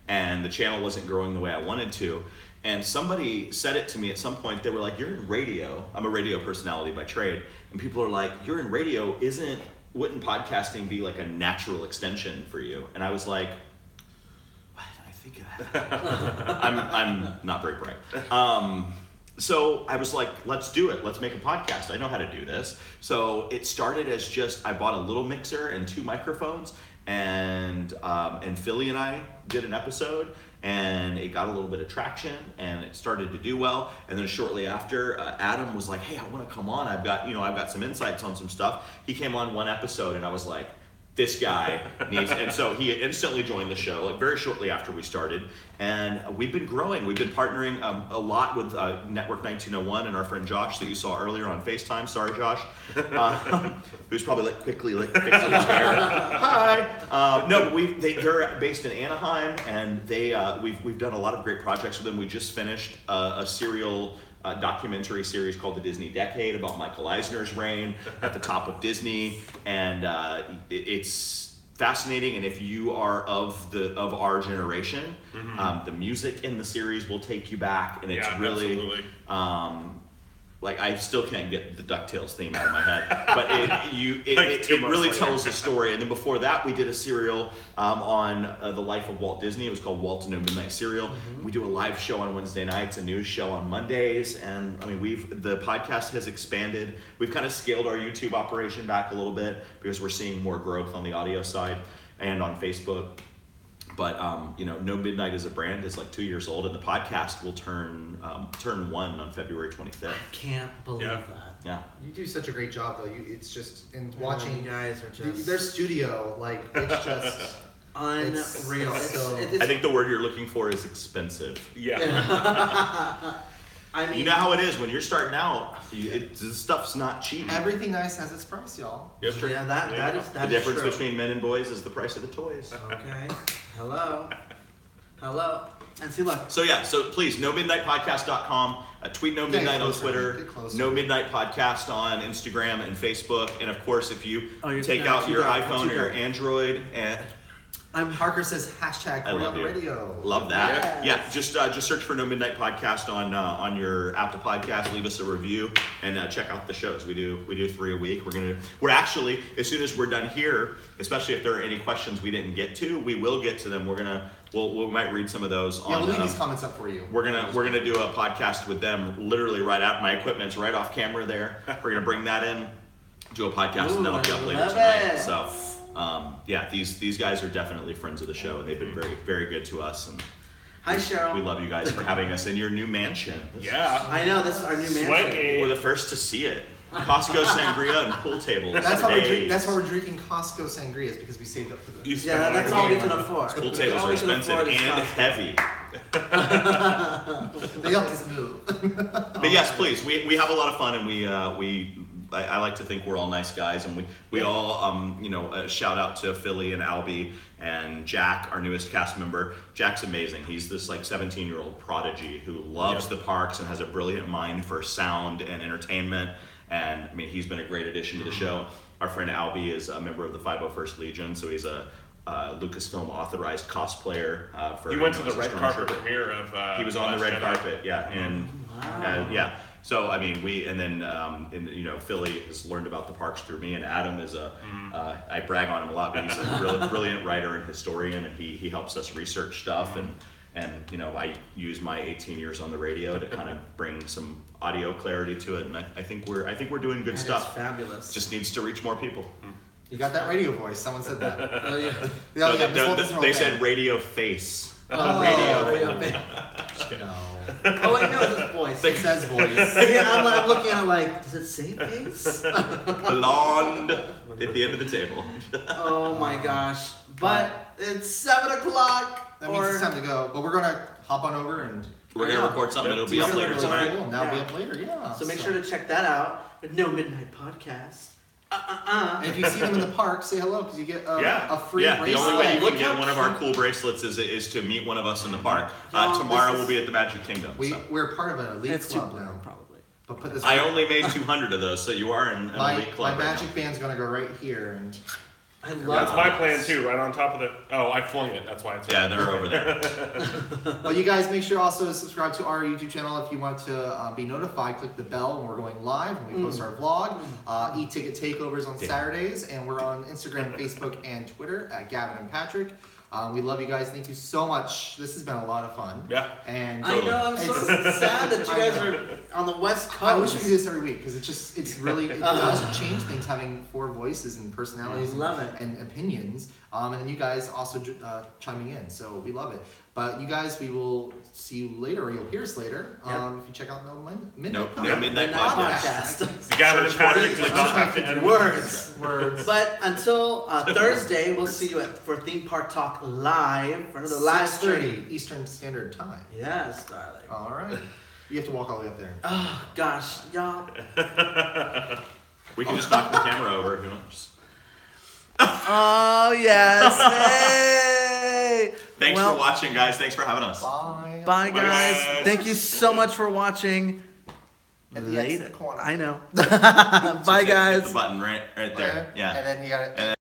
and the channel wasn't growing the way I wanted to. And somebody said it to me at some point. They were like, "You're in radio." I'm a radio personality by trade, and people are like, "You're in radio. Wouldn't podcasting be like a natural extension for you?" And I was like, "Why did I think of that?" I'm not very bright. So I was like, let's do it. Let's make a podcast. I know how to do this. So it started as just, I bought a little mixer and 2 microphones, and Philly and I did an episode, and it got a little bit of traction, and it started to do well. And then shortly after, Adam was like, "Hey, I want to come on. I've got some insights on some stuff." He came on 1 episode, and I was like, this guy needs, and so he instantly joined the show, like very shortly after we started, and we've been growing. We've been partnering a lot with Network 1901 and our friend Josh that you saw earlier on FaceTime. Sorry, Josh, who's probably quickly fixing his hair. Hi. No, but they're based in Anaheim, and we've done a lot of great projects with them. We just finished a serial documentary series called The Disney Decade about Michael Eisner's reign at the top of Disney, and it's fascinating. And if you are of our generation, the music in the series will take you back, and it's really like I still can't get the DuckTales theme out of my head, but it really tells a story. And then before that, we did a serial on the life of Walt Disney. It was called Walt's No Midnight Serial. We do a live show on Wednesday nights, a news show on Mondays, and I mean the podcast has expanded. We've kind of scaled our YouTube operation back a little bit because we're seeing more growth on the audio side and on Facebook. But No Midnight as a brand is like 2 years old, and the podcast will turn 1 on February 25th. can't believe that. Yeah. You do such a great job, though. It's just in watching You guys are just their studio, like it's just unreal. I think the word you're looking for is expensive. Yeah. I mean, You know how it is when you're starting out. This stuff's not cheap. everything nice has its price, y'all. Yes, sir. yeah, that is The difference true. between men and boys is the price of the toys. Okay. Hello. And see, look. So please, nomidnightpodcast.com. Tweet No Get Midnight on closer, Twitter. get closer. No Midnight Podcast on Instagram and Facebook. And of course, if you you're take not out too your dark, iPhone too or your dark. Android, and Parker says hashtag I love Kory on the you. radio. Love that. Yes. Yeah, just search for No Midnight Podcast on your Apple Podcast. Leave us a review and check out the shows. We do 3 a week. We're actually, as soon as we're done here, especially if there are any questions we didn't get to, we will get to them. We might read some of those on. Yeah, we'll leave these comments up for you. We're gonna do a podcast with them literally right out. My equipment's right off camera there. We're gonna bring that in, do a podcast, and that'll be up later love tonight. it. So, these guys are definitely friends of the show, and they've been very, very good to us. And Hi, Cheryl. we love you guys for having us in your new mansion. Yeah. I know this is our new mansion. Swanky. We're the first to see it. Costco sangria and pool tables. That's for why days. that's why we're drinking Costco sangrias, because we saved up for the. You Yeah, spent that's like all we a can game. afford. Pool tables All are we can expensive afford is and Costco. heavy. They helped us move. But yes, please. We have a lot of fun, and we I like to think we're all nice guys, and we all, shout out to Philly and Albie and Jack, our newest cast member. Jack's amazing. He's this like 17-year-old prodigy who loves the parks and has a brilliant mind for sound and entertainment. And I mean, he's been a great addition to the show. Our friend Albie is a member of the 501st Legion, so he's a Lucasfilm authorized cosplayer. He went to the red carpet premiere of. He was on the red Jedi. carpet, yeah, and yeah. So I mean, Philly has learned about the parks through me, and Adam is I brag on him a lot, but he's a really brilliant writer and historian, and he helps us research stuff, and I use my 18 years on the radio to kind of bring some audio clarity to it, and I think we're doing good stuff. Fabulous. Just needs to reach more people. You got that radio voice. Someone said that. Oh, yeah. Yeah, yeah, this one doesn't They roll said back. radio face. Radio. No. Oh, wait, no, it's his voice. It says voice. Yeah, I'm looking at it like, does it say face? Blonde at the end of the table. Oh my gosh. But it's 7 o'clock. That means it's time to go. But we're gonna hop on over and We're gonna record something that'll be up later really tonight. cool. Now be up later, yeah. So make sure to check that out. No Midnight Podcast. And if you see them in the park, say hello because you get a free The bracelet. only way you Look can get how one of our cool bracelets is to meet one of us in the park. No, Tomorrow this we'll is- be at the Magic Kingdom. so. We're part of an elite It's too club now. probably. But put this. I only made 200 of those, so you are in an my elite club. right magic band's gonna go right here and I That's love my plan too, right on top of the. Oh, I flung it. That's why it's. now. Yeah, they're over there. well, you guys make sure also to subscribe to our YouTube channel if you want to be notified. Click the bell when we're going live when we post our vlog. E-ticket takeovers on Saturdays, and we're on Instagram, Facebook, and Twitter at Gavin and Patrick. We love you guys. Thank you so much. This has been a lot of fun. Yeah. And I know, I'm so sad that you guys are on the West Coast. I wish we could do this every week because it does change things having 4 voices and personalities Love it. and opinions. And then you guys also chiming in, so we love it. But you guys, we will see you later, or you'll hear us later if you check out No Midnight. No Midnight Podcast. Gavin and Patrick does not have to end Words. Words. But until Thursday, we'll see you for Theme Park Talk Live for another live stream. 6:30 Eastern Standard Time. Yes, darling. All right. You have to walk all the way up there. Oh gosh, y'all. We can just knock the camera over if you want. Oh yes. Hey. Thanks for watching, guys. Thanks for having us. Bye. Bye guys. guys. Thank you so much for watching. At the exit corner. I know. Bye Hit guys. the button right there. Yeah. And then you got it.